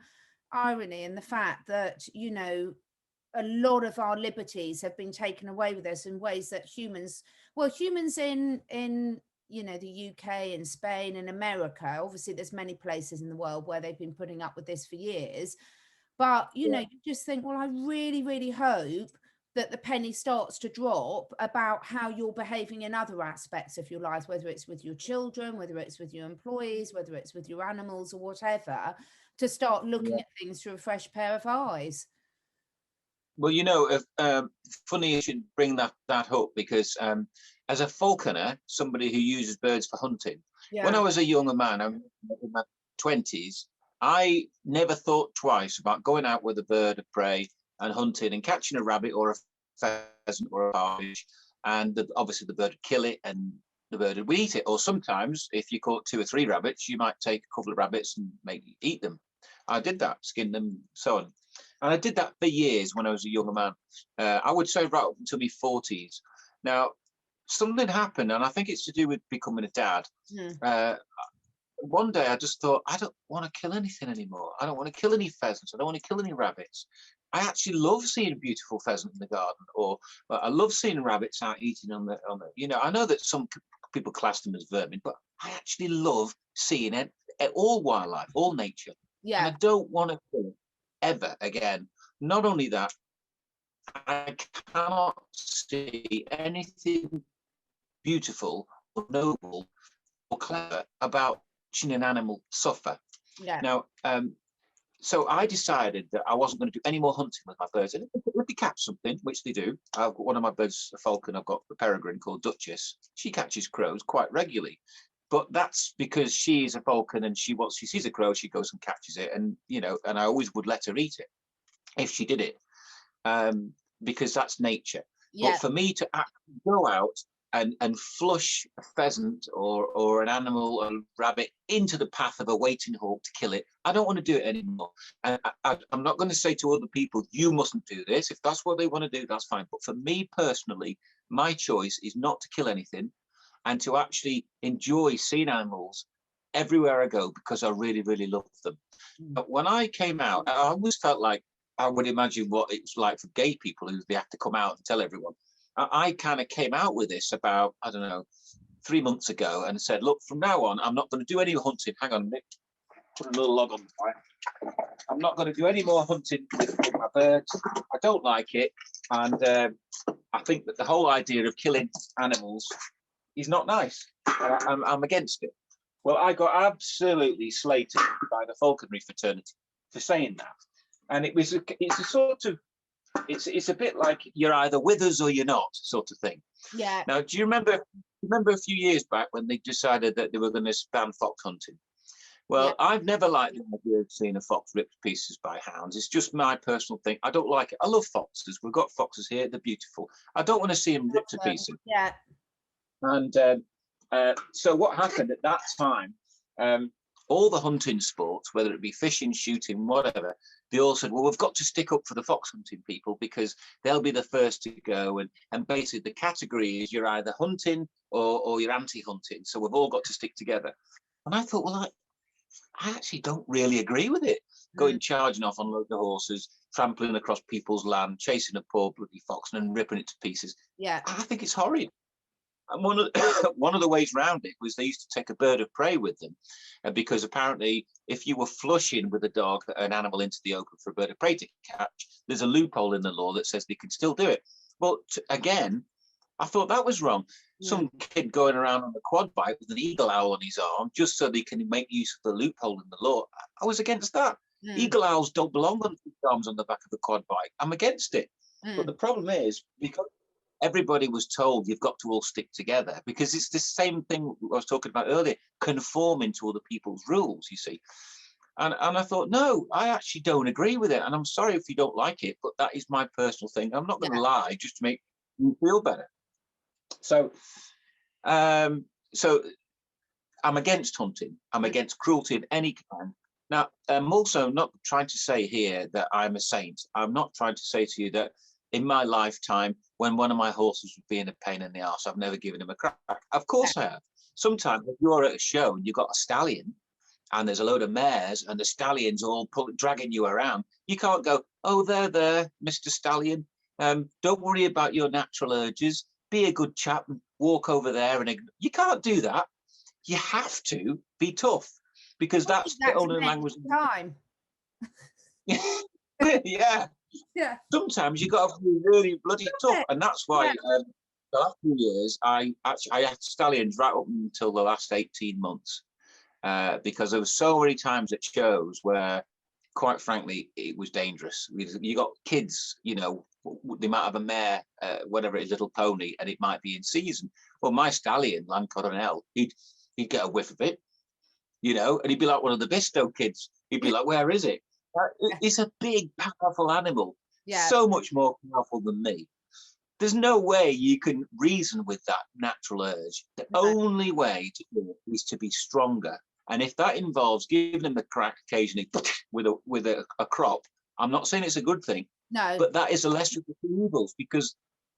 irony in the fact that, you know, a lot of our liberties have been taken away with us in ways that humans in you know, the UK and Spain and America, obviously there's many places in the world where they've been putting up with this for years. But, you know, you just think, well, I really, really hope that the penny starts to drop about how you're behaving in other aspects of your life, whether it's with your children, whether it's with your employees, whether it's with your animals or whatever, to start looking at things through a fresh pair of eyes. Well, you know, funny you should bring that up, because as a falconer, somebody who uses birds for hunting, when I was a younger man, I'm in my 20s, I never thought twice about going out with a bird of prey and hunting and catching a rabbit or a pheasant or a partridge, and obviously the bird would kill it and the bird would eat it. Or sometimes, if you caught 2 or 3 rabbits, you might take a couple of rabbits and eat them. I did that, skin them, so on. And I did that for years when I was a younger man. I would say right up until my 40s. Now, something happened, and I think it's to do with becoming a dad. One day I just thought, I don't want to kill anything anymore. I don't want to kill any pheasants. I don't want to kill any rabbits. I actually love seeing a beautiful pheasant in the garden, or I love seeing rabbits out eating on the, you know, I know that some people class them as vermin, but I actually love seeing it, all wildlife, all nature. Yeah. And I don't want to kill it ever again. Not only that, I cannot see anything beautiful or noble or clever about watching an animal suffer. Yeah. Now, so I decided that I wasn't going to do any more hunting with my birds. And if they catch something, which they do, I've got one of my birds, a falcon, I've got a peregrine called Duchess. She catches crows quite regularly. but that's because she's a falcon and she sees a crow, she goes and catches it, and and I always would let her eat it if she did it, because that's nature. Yeah. But for me to go out and flush a pheasant or an animal, a rabbit, into the path of a waiting hawk to kill it, I don't want to do it anymore. And I'm not going to say to other people, you mustn't do this. If that's what they want to do, that's fine. But for me personally, my choice is not to kill anything, and to actually enjoy seeing animals everywhere I go, because I really, really love them. But when I came out, I always felt like I would imagine what it was like for gay people, who they have to come out and tell everyone. I kind of came out with this about, I don't know, 3 months ago, and said, look, from now on, I'm not going to do any hunting. Hang on, Nick, put a little log on the fire. I'm not going to do any more hunting with my birds. I don't like it. And I think that the whole idea of killing animals is not nice. I'm against it. Well, I got absolutely slated by the falconry fraternity for saying that. And it's a sort of, it's a bit like you're either with us or you're not, sort of thing. Yeah. Now, do you remember a few years back when they decided that they were going to ban fox hunting? Well, yeah. I've never liked the idea of seeing a fox ripped to pieces by hounds. It's just my personal thing. I don't like it. I love foxes. We've got foxes here. They're beautiful. I don't want to see them ripped to pieces. Yeah. And so what happened at that time, all the hunting sports, whether it be fishing, shooting, whatever, they all said, well, we've got to stick up for the fox hunting people, because they'll be the first to go. And basically the category is you're either hunting or you're anti-hunting. So we've all got to stick together. And I thought, well, I actually don't really agree with it. Going charging off on loads of horses, trampling across people's land, chasing a poor bloody fox and then ripping it to pieces. Yeah. I think it's horrid. And one of the ways around it was they used to take a bird of prey with them, because apparently if you were flushing with a dog an animal into the open for a bird of prey to catch, there's a loophole in the law that says they can still do it. Well, again, I thought that was wrong. Yeah. Some kid going around on a quad bike with an eagle owl on his arm just so they can make use of the loophole in the law. I was against that. Eagle owls don't belong on arms on the back of a quad bike. I'm against it. But the problem is, because everybody was told you've got to all stick together, because it's the same thing I was talking about earlier, conforming to other people's rules, you see. And I thought, no, I actually don't agree with it. And I'm sorry if you don't like it, but that is my personal thing. I'm not going to lie just to make you feel better. So I'm against hunting. I'm against cruelty of any kind. Now, I'm also not trying to say here that I'm a saint. I'm not trying to say to you that in my lifetime, when one of my horses was being a pain in the arse, I've never given him a crack. Of course I have. Sometimes if you're at a show and you've got a stallion and there's a load of mares and the stallion's all dragging you around, you can't go, oh, there, Mr. Stallion. Don't worry about your natural urges. Be a good chap and walk over there. And you can't do that. You have to be tough, because that's the only language. Time. Yeah. Yeah. Sometimes you got to be really bloody tough, and that's why the last few years I had stallions right up until the last 18 months, because there were so many times at shows where, quite frankly, it was dangerous. You got kids, they might have a mare, whatever it is, little pony, and it might be in season. Well, my stallion, Land Coronel, he'd get a whiff of it, and he'd be like one of the Bisto kids. He'd be like, where is it? It's a big, powerful animal, so much more powerful than me. There's no way you can reason with that natural urge. The only way to do it is to be stronger. And if that involves giving them a crack occasionally with a crop, I'm not saying it's a good thing. No. But that is a lesser of the two evils, because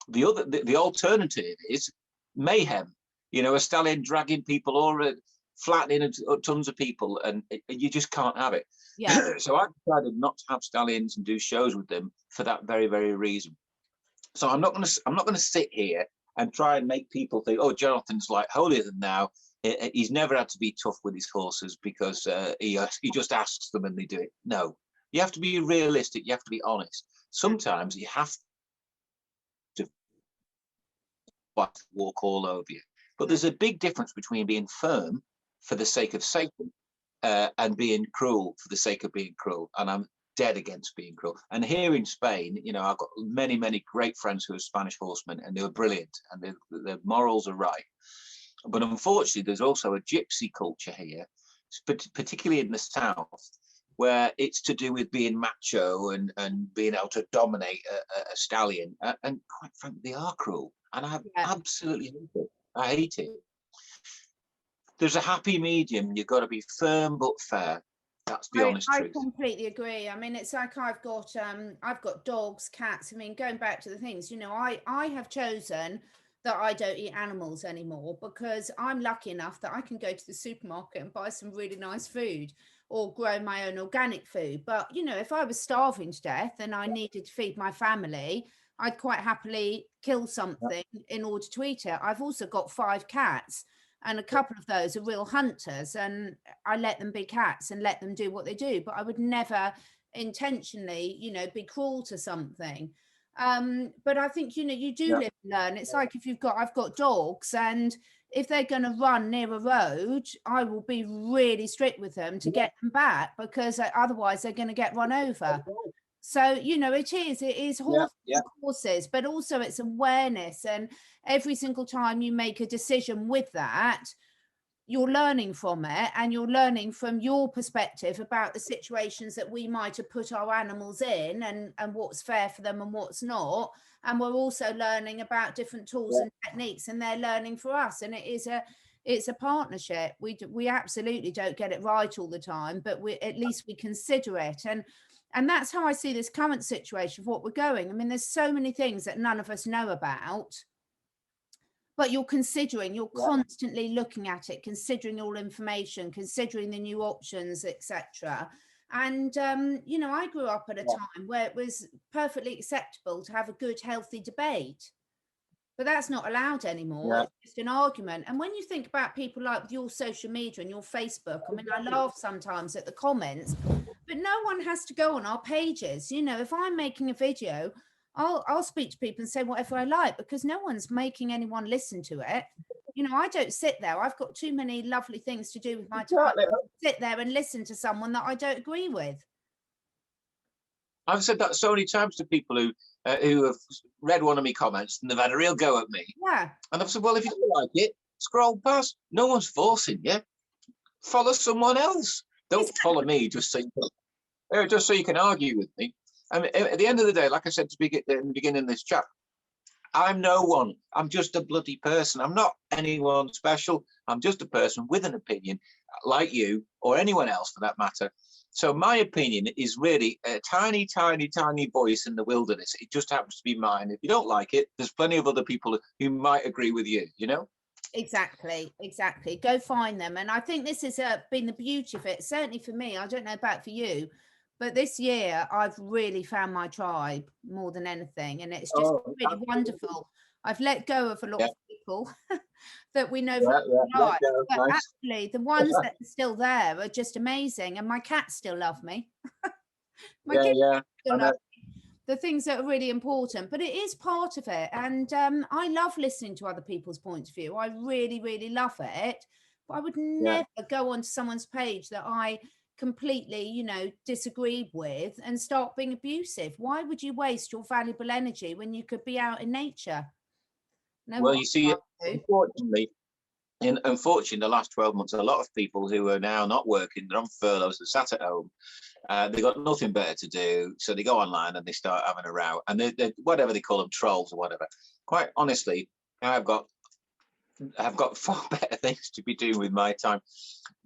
the alternative is mayhem. A stallion dragging people or flattening tons of people, and you just can't have it. Yeah. So I decided not to have stallions and do shows with them for that very, very reason. So I'm not going to sit here and try and make people think, oh, Jonathan's like holier than thou. He's never had to be tough with his horses because he just asks them and they do it. No, you have to be realistic. You have to be honest. Sometimes you have to walk all over you. But there's a big difference between being firm for the sake of safety and being cruel for the sake of being cruel. And I'm dead against being cruel. And here in Spain, I've got many, many great friends who are Spanish horsemen, and they were brilliant, and their morals are right. But unfortunately, there's also a gypsy culture here, particularly in the south, where it's to do with being macho and being able to dominate a stallion. And quite frankly, they are cruel. And I absolutely hate it. I hate it. There's a happy medium. You've got to be firm but fair. That's the honest truth. I completely agree. I mean, it's like I've got dogs, cats. I mean, going back to the things, you know, I have chosen that I don't eat animals anymore because I'm lucky enough that I can go to the supermarket and buy some really nice food or grow my own organic food. But, you know, if I was starving to death and I needed to feed my family, I'd quite happily kill something in order to eat it. I've also got 5 cats. And a couple of those are real hunters, and I let them be cats and let them do what they do. But I would never intentionally, you know, be cruel to something. But I think, you know, you do live and learn. It's like if I've got dogs, and if they're going to run near a road, I will be really strict with them to get them back, because otherwise they're going to get run over. So, you know, it is horses, but also it's awareness. And every single time you make a decision with that, you're learning from it, and you're learning from your perspective about the situations that we might have put our animals in, and what's fair for them and what's not. And we're also learning about different tools and techniques, and they're learning for us. And it's a partnership. We absolutely don't get it right all the time, but at least we consider it. And that's how I see this current situation of what we're going. I mean, there's so many things that none of us know about, but you're constantly looking at it, considering all information, considering the new options, etc. And, you know, I grew up at a time where it was perfectly acceptable to have a good, healthy debate. But that's not allowed anymore. It's just an argument. And when you think about people like your social media and your Facebook, I mean, I laugh sometimes at the comments, but no one has to go on our pages. You know, if I'm making a video, I'll speak to people and say whatever I like, because no one's making anyone listen to it. You know, I don't sit there. I've got too many lovely things to do with my time. Sit there and listen to someone that I don't agree with. I've said that so many times to people who have read one of my comments and they've had a real go at me. Yeah. And I've said, well, if you don't like it, scroll past. No one's forcing you. Follow someone else. Don't follow me just so you can argue with me. I mean, at the end of the day, like I said in the beginning of this chat, I'm no one. I'm just a bloody person. I'm not anyone special. I'm just a person with an opinion, like you or anyone else for that matter. So my opinion is really a tiny, tiny, tiny voice in the wilderness. It just happens to be mine. If you don't like it, there's plenty of other people who might agree with you, you know? Exactly. Go find them. And I think this has been the beauty of it. Certainly for me, I don't know about for you, but this year I've really found my tribe more than anything. And it's just really wonderful. I've let go of a lot of people that we know from life, but actually the ones that are still there are just amazing. And my cats still love me. My kids still love me. The things that are really important, but it is part of it. And I love listening to other people's points of view. I really, really love it. But I would never go onto someone's page that I completely, you know, disagree with and start being abusive. Why would you waste your valuable energy when you could be out in nature? Well, you see, unfortunately, in the last 12 months, a lot of people who are now not working, they're on furloughs, they're sat at home, they've got nothing better to do, so they go online and they start having a row, and they whatever they call them, trolls or whatever. Quite honestly, I've got far better things to be doing with my time.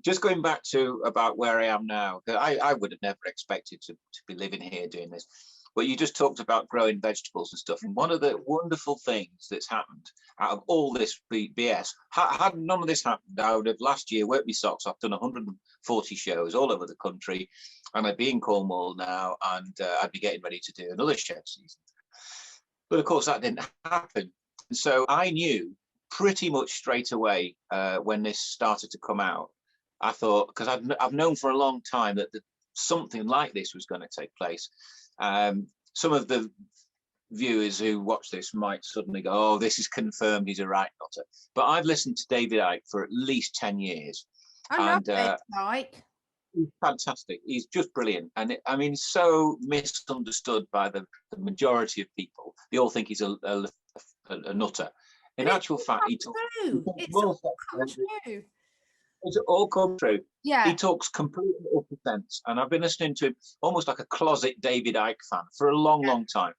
Just going back to about where I am now, I would have never expected to be living here doing this. But you just talked about growing vegetables and stuff. And one of the wonderful things that's happened out of all this BS, had none of this happened, I would have last year worked my socks off, done 140 shows all over the country. And I'd be in Cornwall now, and I'd be getting ready to do another show season. But of course, that didn't happen. And so I knew pretty much straight away when this started to come out, I thought, because I've known for a long time that something like this was going to take place. Some of the viewers who watch this might suddenly go, oh, this is confirmed, he's a right nutter. But I've listened to David Icke for at least 10 years. I love David Icke. He's fantastic. He's just brilliant. And I mean, so misunderstood by the majority of people. They all think he's a nutter. In actual fact, he talks true. It's more all sense come than true. it's all come true. Yeah. He talks completely up to sense, and I've been listening to him almost like a closet David Icke fan for a long, long time.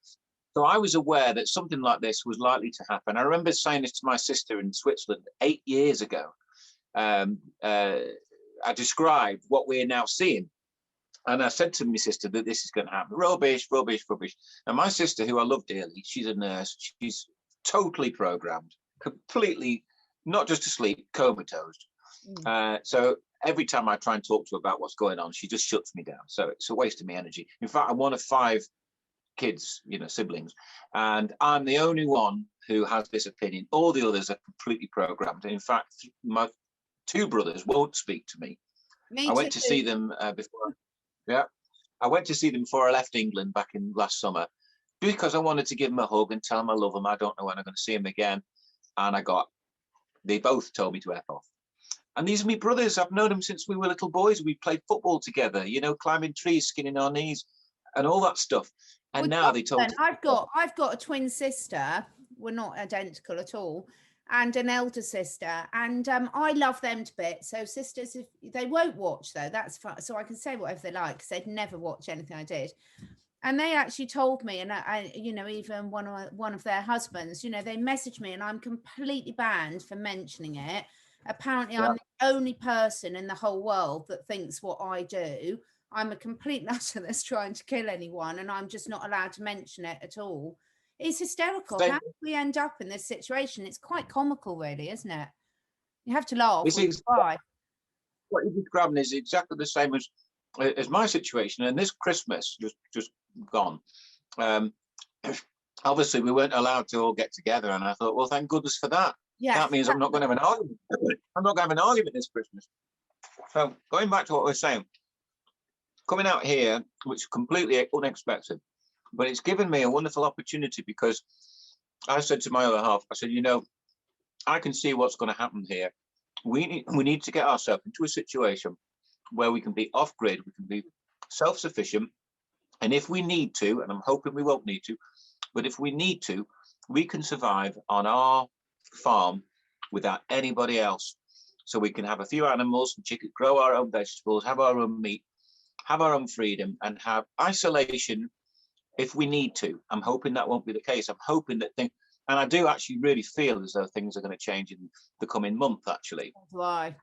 So I was aware that something like this was likely to happen. I remember saying this to my sister in Switzerland 8 years ago. I described what we're now seeing. And I said to my sister that this is going to happen. Rubbish, rubbish, rubbish. And my sister, who I love dearly, she's a nurse. She's totally programmed, completely, not just asleep, comatose. So every time I try and talk to her about what's going on, she just shuts me down. So it's a waste of my energy. In fact, I'm one of 5 kids, siblings, and I'm the only one who has this opinion. All the others are completely programmed. In fact, my 2 brothers won't speak to me. I went to see them before. Yeah, I went to see them before I left England back in last summer, because I wanted to give them a hug and tell them I love them. I don't know when I'm going to see them again, and they both told me to F off. And these are my brothers. I've known them since we were little boys. We played football together, climbing trees, skinning our knees, and all that stuff. And now they told. I've got a twin sister. We're not identical at all, and an elder sister, and I love them to bits. So sisters, if they won't watch though, that's fine. So I can say whatever they like, because they'd never watch anything I did. And they actually told me, and I even one of their husbands, they messaged me, and I'm completely banned for mentioning it. Apparently, I'm the only person in the whole world that thinks what I do. I'm a complete nutter that's trying to kill anyone, and I'm just not allowed to mention it at all. It's hysterical. How did we end up in this situation? It's quite comical, really, isn't it? You have to laugh. What you're describing is exactly the same as my situation. And this Christmas, just gone, obviously we weren't allowed to all get together. And I thought, well, thank goodness for that. Yeah. That means I'm not going to have an argument. I'm not going to have an argument this Christmas. So going back to what we're saying, coming out here, which is completely unexpected, but it's given me a wonderful opportunity, because I said to my other half, I said, I can see what's going to happen here. We need to get ourselves into a situation where we can be off-grid, we can be self-sufficient, and if we need to, and I'm hoping we won't need to, but if we need to, we can survive on our farm without anybody else. So we can have a few animals and chickens, grow our own vegetables, have our own meat, have our own freedom, and have isolation if we need to. I'm hoping that won't be the case. I'm hoping that and I do actually really feel as though things are going to change in the coming month, actually. Why?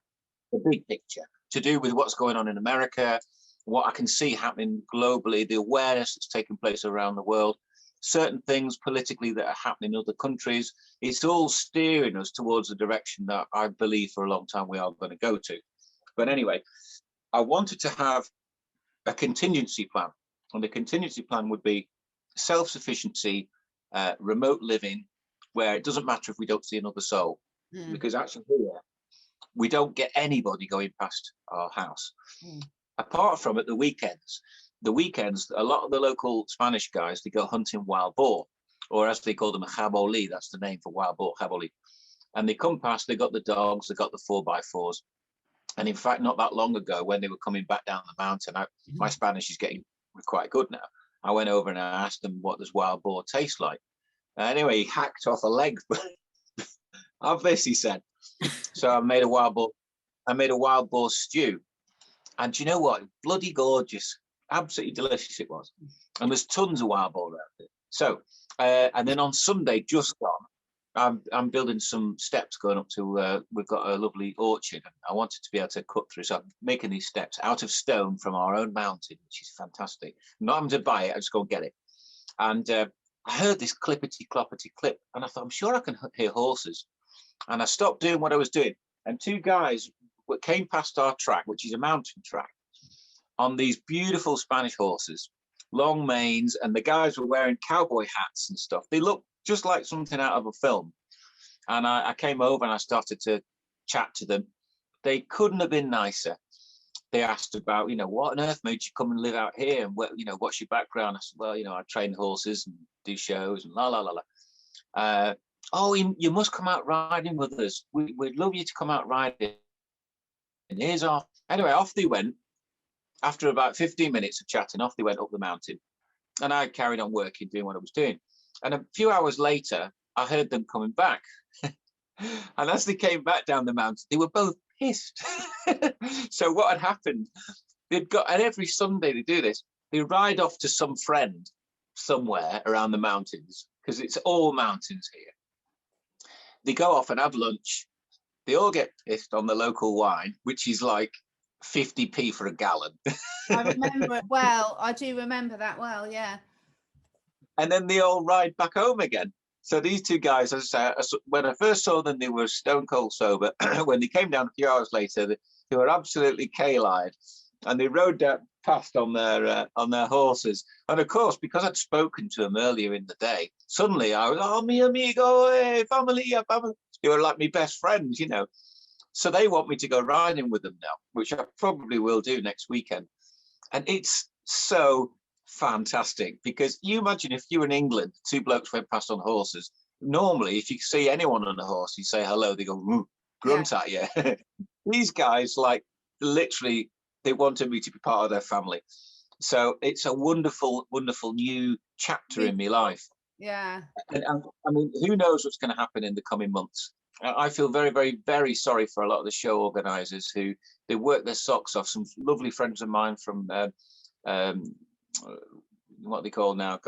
The big picture, to do with what's going on in America, what I can see happening globally, the awareness that's taking place around the world, certain things politically that are happening in other countries. It's all steering us towards the direction that I believe for a long time we are going to go to. But anyway, I wanted to have a contingency plan. And the contingency plan would be self-sufficiency, remote living, where it doesn't matter if we don't see another soul, because actually here, we don't get anybody going past our house. Apart from at the weekends, a lot of the local Spanish guys, they go hunting wild boar, or as they call them, a jaboli. That's the name for wild boar, jaboli. And they come past, they got the dogs, they got the 4x4s. And in fact, not that long ago, when they were coming back down the mountain, my Spanish is getting quite good now. I went over and I asked them, what does wild boar taste like? Anyway, he hacked off a leg of this, he said. So I made a wild boar stew. And do you know what? Bloody gorgeous. Absolutely delicious it was. And there's tons of wild boar around it. So, and then on Sunday, just gone, I'm building some steps going up to, we've got a lovely orchard, and I wanted to be able to cut through. So I'm making these steps out of stone from our own mountain, which is fantastic. I'm not having to buy it, I just go and get it. And I heard this clippity cloppity clip, and I thought, I'm sure I can hear horses. And I stopped doing what I was doing. And 2 guys came past our track, which is a mountain track, on these beautiful Spanish horses, long manes, and the guys were wearing cowboy hats and stuff. They looked just like something out of a film. And I came over and I started to chat to them. They couldn't have been nicer. They asked about, what on earth made you come and live out here? And, what's your background? I said, well, I train horses and do shows and la, la, la, la. Oh, you must come out riding with us. We'd love you to come out riding. And here's off. Anyway, off they went. After about 15 minutes of chatting, off they went up the mountain. And I carried on working, doing what I was doing. And a few hours later, I heard them coming back. And as they came back down the mountain, they were both pissed. So what had happened, and every Sunday they do this, they ride off to some friend somewhere around the mountains, because it's all mountains here. They go off and have lunch. They all get pissed on the local wine, which is like 50p for a gallon. I remember it well. I do remember that well, yeah. And then they all ride back home again. So these two guys, as I say, when I first saw them, they were stone cold sober. When they came down a few hours later, they were absolutely kale-eyed, and they rode past on their horses. And of course, because I'd spoken to them earlier in the day, suddenly I was, oh, mi amigo, hey, family. They were like my best friends, you know. So they want me to go riding with them now, which I probably will do next weekend. And it's so fantastic, because you imagine if you were in England, two blokes went past on horses. Normally, if you see anyone on a horse, you say hello, they go grunt at you. These guys, like, literally, they wanted me to be part of their family. So it's a wonderful, wonderful new chapter in my life. Yeah. And I mean, who knows what's going to happen in the coming months? I feel very, very, very sorry for a lot of the show organisers who they work their socks off. Some lovely friends of mine from what they call now,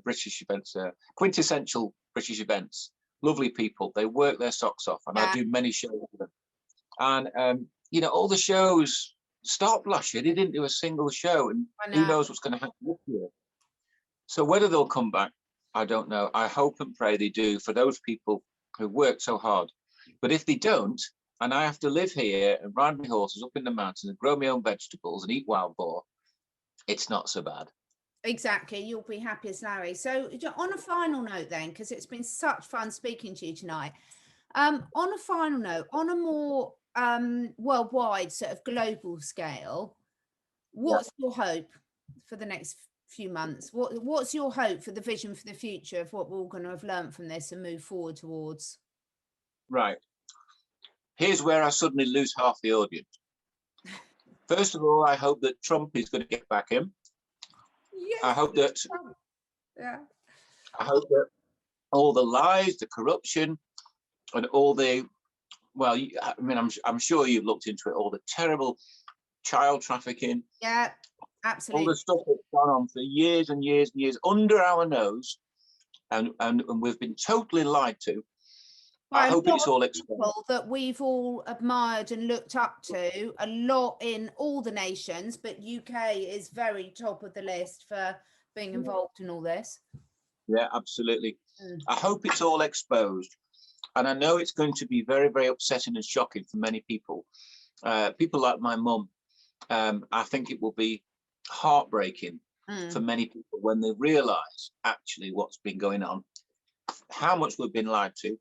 British events, quintessential British events. Lovely people. They work their socks off, and I do many shows with them. And you know, all the shows stopped last year. They didn't do a single show, and who knows what's going to happen this year. So whether they'll come back, I don't know. I hope and pray they do, for those people who work so hard. But if they don't, and I have to live here and ride my horses up in the mountains and grow my own vegetables and eat wild boar, it's not so bad. Exactly. You'll be happy as Larry. So on a final note then, because it's been such fun speaking to you tonight, on a final note, on a more worldwide sort of global scale, what's your hope for the next few months? What's your hope for the vision for the future of what we're all going to have learned from this and move forward towards? Right. Here's where I suddenly lose half the audience. First of all, I hope that Trump is going to get back in. Yes, I hope that all the lies, the corruption, and all the, well, I mean, I'm sure you've looked into it, all the terrible child trafficking. Yeah, absolutely. All the stuff that's gone on for years and years and years under our nose, and we've been totally lied to. I hope it's all exposed. That we've all admired and looked up to a lot in all the nations, but UK is very top of the list for being involved in all this. Yeah, absolutely. I hope it's all exposed. And I know it's going to be very, very upsetting and shocking for many people. People like my mum, I think it will be heartbreaking for many people when they realise actually what's been going on, how much we've been lied to,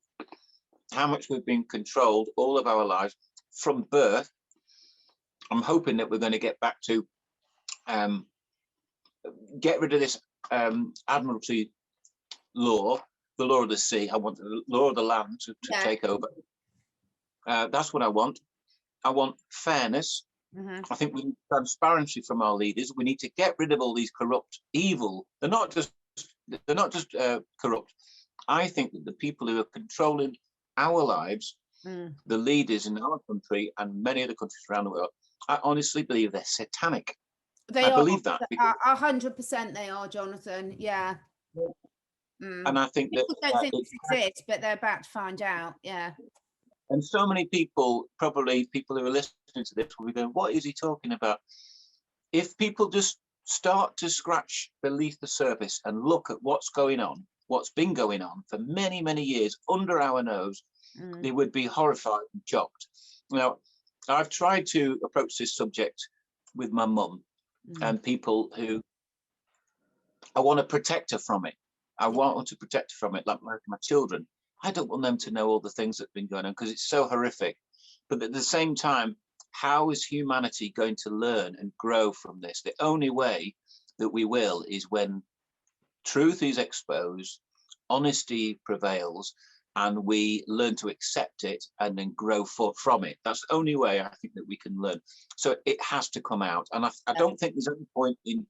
how much we've been controlled all of our lives from birth. I'm hoping that we're going to get back to get rid of this admiralty law, the law of the sea. I want the law of the land to take over. That's what I want. I want fairness. I think we need transparency from our leaders. We need to get rid of all these corrupt, evil. They're not just corrupt. I think that the people who are controlling our lives, the leaders in our country and many other countries around the world, I honestly believe they're satanic. I believe that. 100% they are, Jonathan. Yeah. And I think people don't think this exists, but they're about to find out. Yeah. And so many people, probably people who are listening to this, will be going, what is he talking about? If people just start to scratch beneath the surface and look at what's going on, what's been going on for many, many years under our nose, they would be horrified and shocked. Now, I've tried to approach this subject with my mum and people who, I want to protect her from it. I want to protect her from it like my children. I don't want them to know all the things that have been going on because it's so horrific. But at the same time, how is humanity going to learn and grow from this? The only way that we will is when truth is exposed, honesty prevails, and we learn to accept it and then grow from it. That's the only way I think that we can learn. So it has to come out. And I don't think there's any point in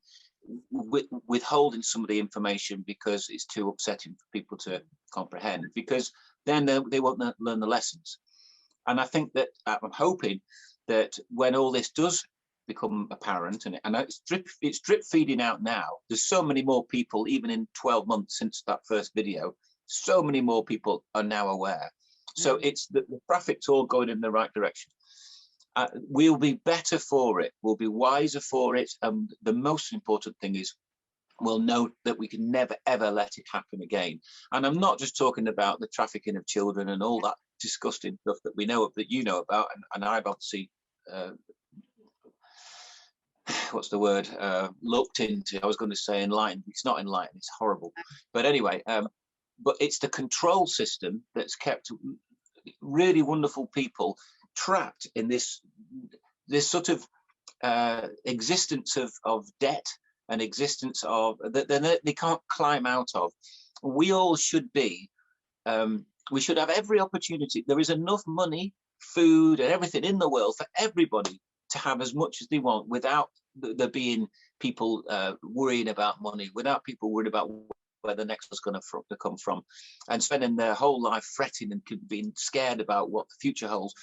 withholding some of the information because it's too upsetting for people to comprehend, because then they won't learn the lessons. And I think that I'm hoping that when all this does become apparent, and it's drip feeding out now, there's so many more people, even in 12 months since that first video, so many more people are now aware. So it's the traffic's all going in the right direction. We'll be better for it, we'll be wiser for it, and the most important thing is we'll know that we can never ever let it happen again. And I'm not just talking about the trafficking of children and all that disgusting stuff that we know, that you know about, and I've obviously what's the word, looked into. I was going to say enlightened. It's not enlightened, it's horrible. But anyway, but it's the control system that's kept really wonderful people trapped in this sort of existence of debt, and existence of that they can't climb out of. We all should be, we should have every opportunity. There is enough money, food and everything in the world for everybody to have as much as they want, without there being people worrying about money, without people worried about where the next one's going to come from, and spending their whole life fretting and being scared about what the future holds.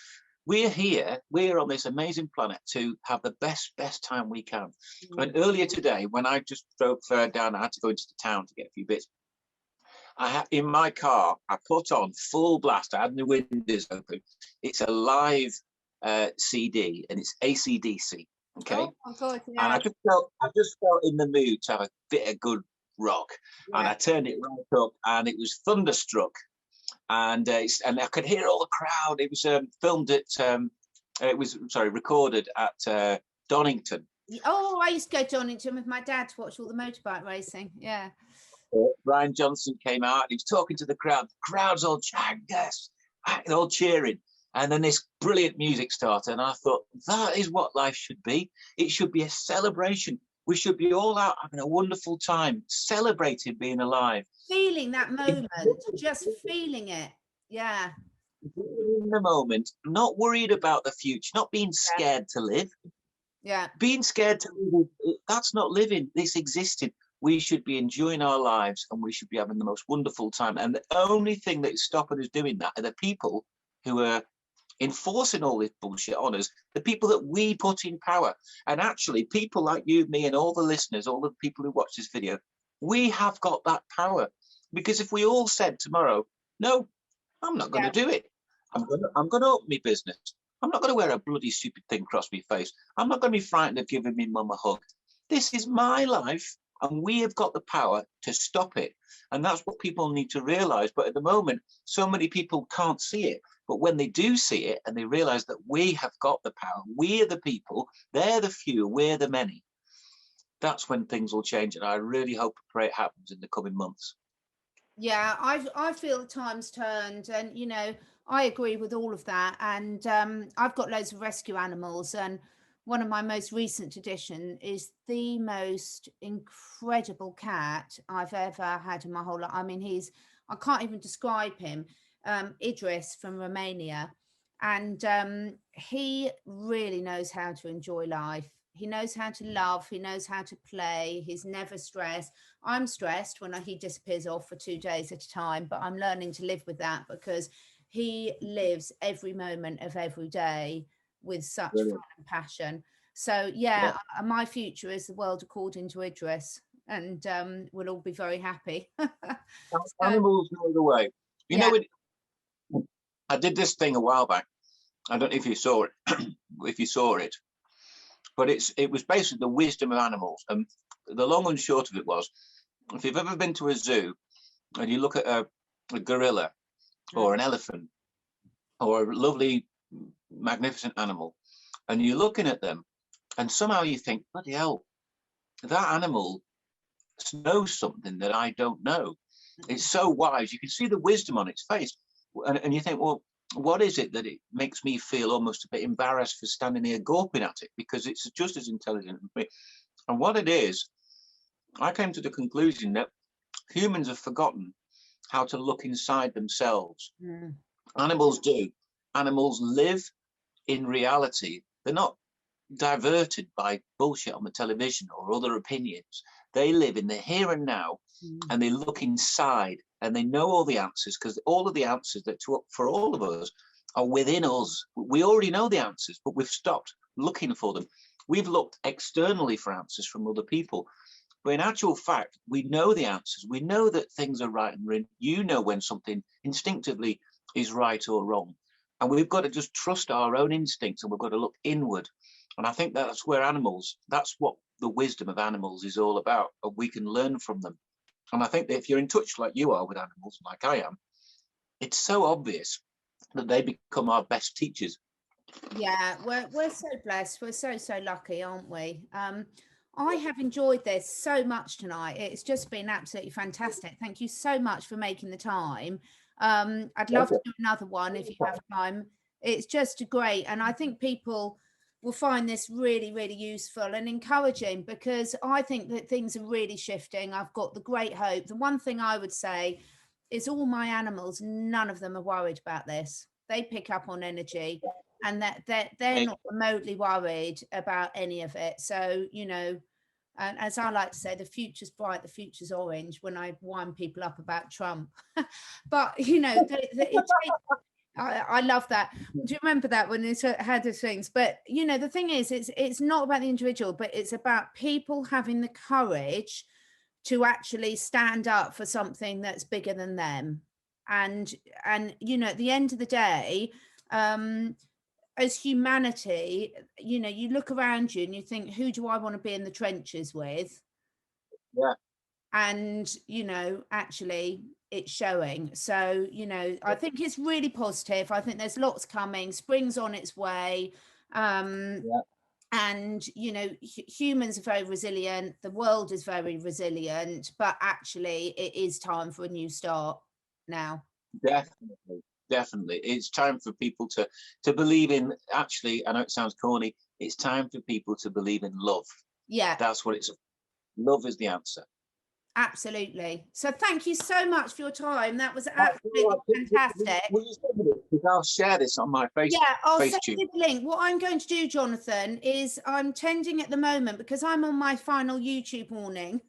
We're here, we're on this amazing planet to have the best time we can. And earlier today, when I just drove down, I had to go into the town to get a few bits. In my car, I put on full blast. I had the windows open. It's a live CD, and it's AC/DC. Okay. Oh my God, yeah. And I just felt in the mood to have a bit of good rock, and I turned it right up, and it was Thunderstruck. And I could hear all the crowd. It was filmed at, recorded at Donington. Oh, I used to go to Donington with my dad to watch all the motorbike racing. Yeah. Brian Johnson came out. He was talking to the crowd. The crowd's all chanting, yes, all cheering. And then this brilliant music started, and I thought, that is what life should be. It should be a celebration. We should be all out having a wonderful time, celebrating being alive. Feeling that moment, just feeling it. Yeah. In the moment, not worried about the future, not being scared to live. Yeah. Being scared to live, that's not living. This existed. We should be enjoying our lives, and we should be having the most wonderful time. And the only thing that is stopping us doing that are the people who are enforcing all this bullshit on us, the people that we put in power. And actually, people like you, me, and all the listeners, all the people who watch this video, we have got that power. Because if we all said tomorrow, no, I'm not going to do it. I'm going to open my business. I'm not going to wear a bloody stupid thing across my face. I'm not going to be frightened of giving me mum a hug. This is my life, and we have got the power to stop it. And that's what people need to realize. But at the moment, so many people can't see it. But when they do see it, and they realize that we have got the power, we are the people, they're the few, we're the many, that's when things will change. And I really hope and pray it happens in the coming months. Yeah, I feel the time's turned, and you know, I agree with all of that. And I've got loads of rescue animals, and one of my most recent addition is the most incredible cat I've ever had in my whole life. I mean, I can't even describe him. Idris from Romania, and he really knows how to enjoy life. He knows how to love, he knows how to play, he's never stressed. I'm stressed when he disappears off for 2 days at a time, but I'm learning to live with that, because he lives every moment of every day with such fun and passion. So yeah, my future is the world according to Idris, and we'll all be very happy. Animals know the way. You know, I did this thing a while back. I don't know if you saw it, but it was basically the wisdom of animals. And the long and short of it was, if you've ever been to a zoo and you look at a gorilla or an elephant or a lovely, magnificent animal, and you're looking at them, and somehow you think, bloody hell, that animal knows something that I don't know. It's so wise. You can see the wisdom on its face. And you think, well, what is it that it makes me feel almost a bit embarrassed for standing here gawping at it, because it's just as intelligent as me. And what it is, I came to the conclusion that humans have forgotten how to look inside themselves. Animals do. Animals live in reality. They're not diverted by bullshit on the television or other opinions. They live in the here and now, and they look inside, and they know all the answers, because all of the answers that for all of us are within us. We already know the answers, but we've stopped looking for them. We've looked externally for answers from other people. But in actual fact, we know the answers. We know that things are right and wrong. You know when something instinctively is right or wrong. And we've got to just trust our own instincts, and we've got to look inward. And I think that's where that's what the wisdom of animals is all about. And we can learn from them. And I think that if you're in touch like you are with animals, like I am, it's so obvious that they become our best teachers. Yeah, we're so blessed. We're so lucky, aren't we? I have enjoyed this so much tonight. It's just been absolutely fantastic. Thank you so much for making the time. I'd love to do another one if you have time. It's just great, and I think people will find this really, really useful and encouraging, because I think that things are really shifting. I've got the great hope. The one thing I would say is all my animals, none of them are worried about this. They pick up on energy, and that they're not remotely worried about any of it. So, you know, and as I like to say, the future's bright, the future's orange, when I wind people up about Trump. But, you know, I love that. Do you remember that when it's had the things? But, you know, the thing is, it's not about the individual, but it's about people having the courage to actually stand up for something that's bigger than them. And you know, at the end of the day, as humanity, you know, you look around you and you think, who do I want to be in the trenches with? Yeah. And, you know, actually it's showing. So, you know, I think it's really positive. I think there's lots coming. Spring's on its way. And, you know, humans are very resilient. The world is very resilient, but actually it is time for a new start now. Definitely. It's time for people to believe in, actually, I know it sounds corny, it's time for people to believe in love. Yeah. That's what it's, love is the answer. Absolutely. So thank you so much for your time. That was absolutely fantastic. I'll share this on my Facebook. Yeah, I'll send you the link. What I'm going to do, Johnathan, is I'm tending at the moment, because I'm on my final YouTube warning.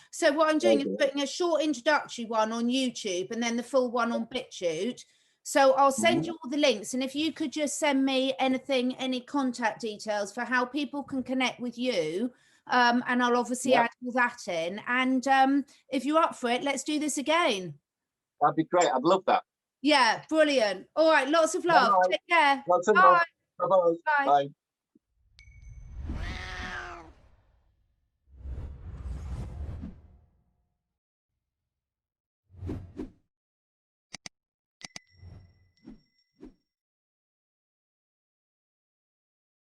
So what I'm doing is putting a short introductory one on YouTube and then the full one on BitChute. So I'll send you all the links. And if you could just send me anything, any contact details for how people can connect with you. And I'll obviously add all that in. And if you're up for it, let's do this again. That'd be great. I'd love that. Yeah, brilliant. All right, lots of love. Take care. Lots of love. Bye-bye. Bye. Bye.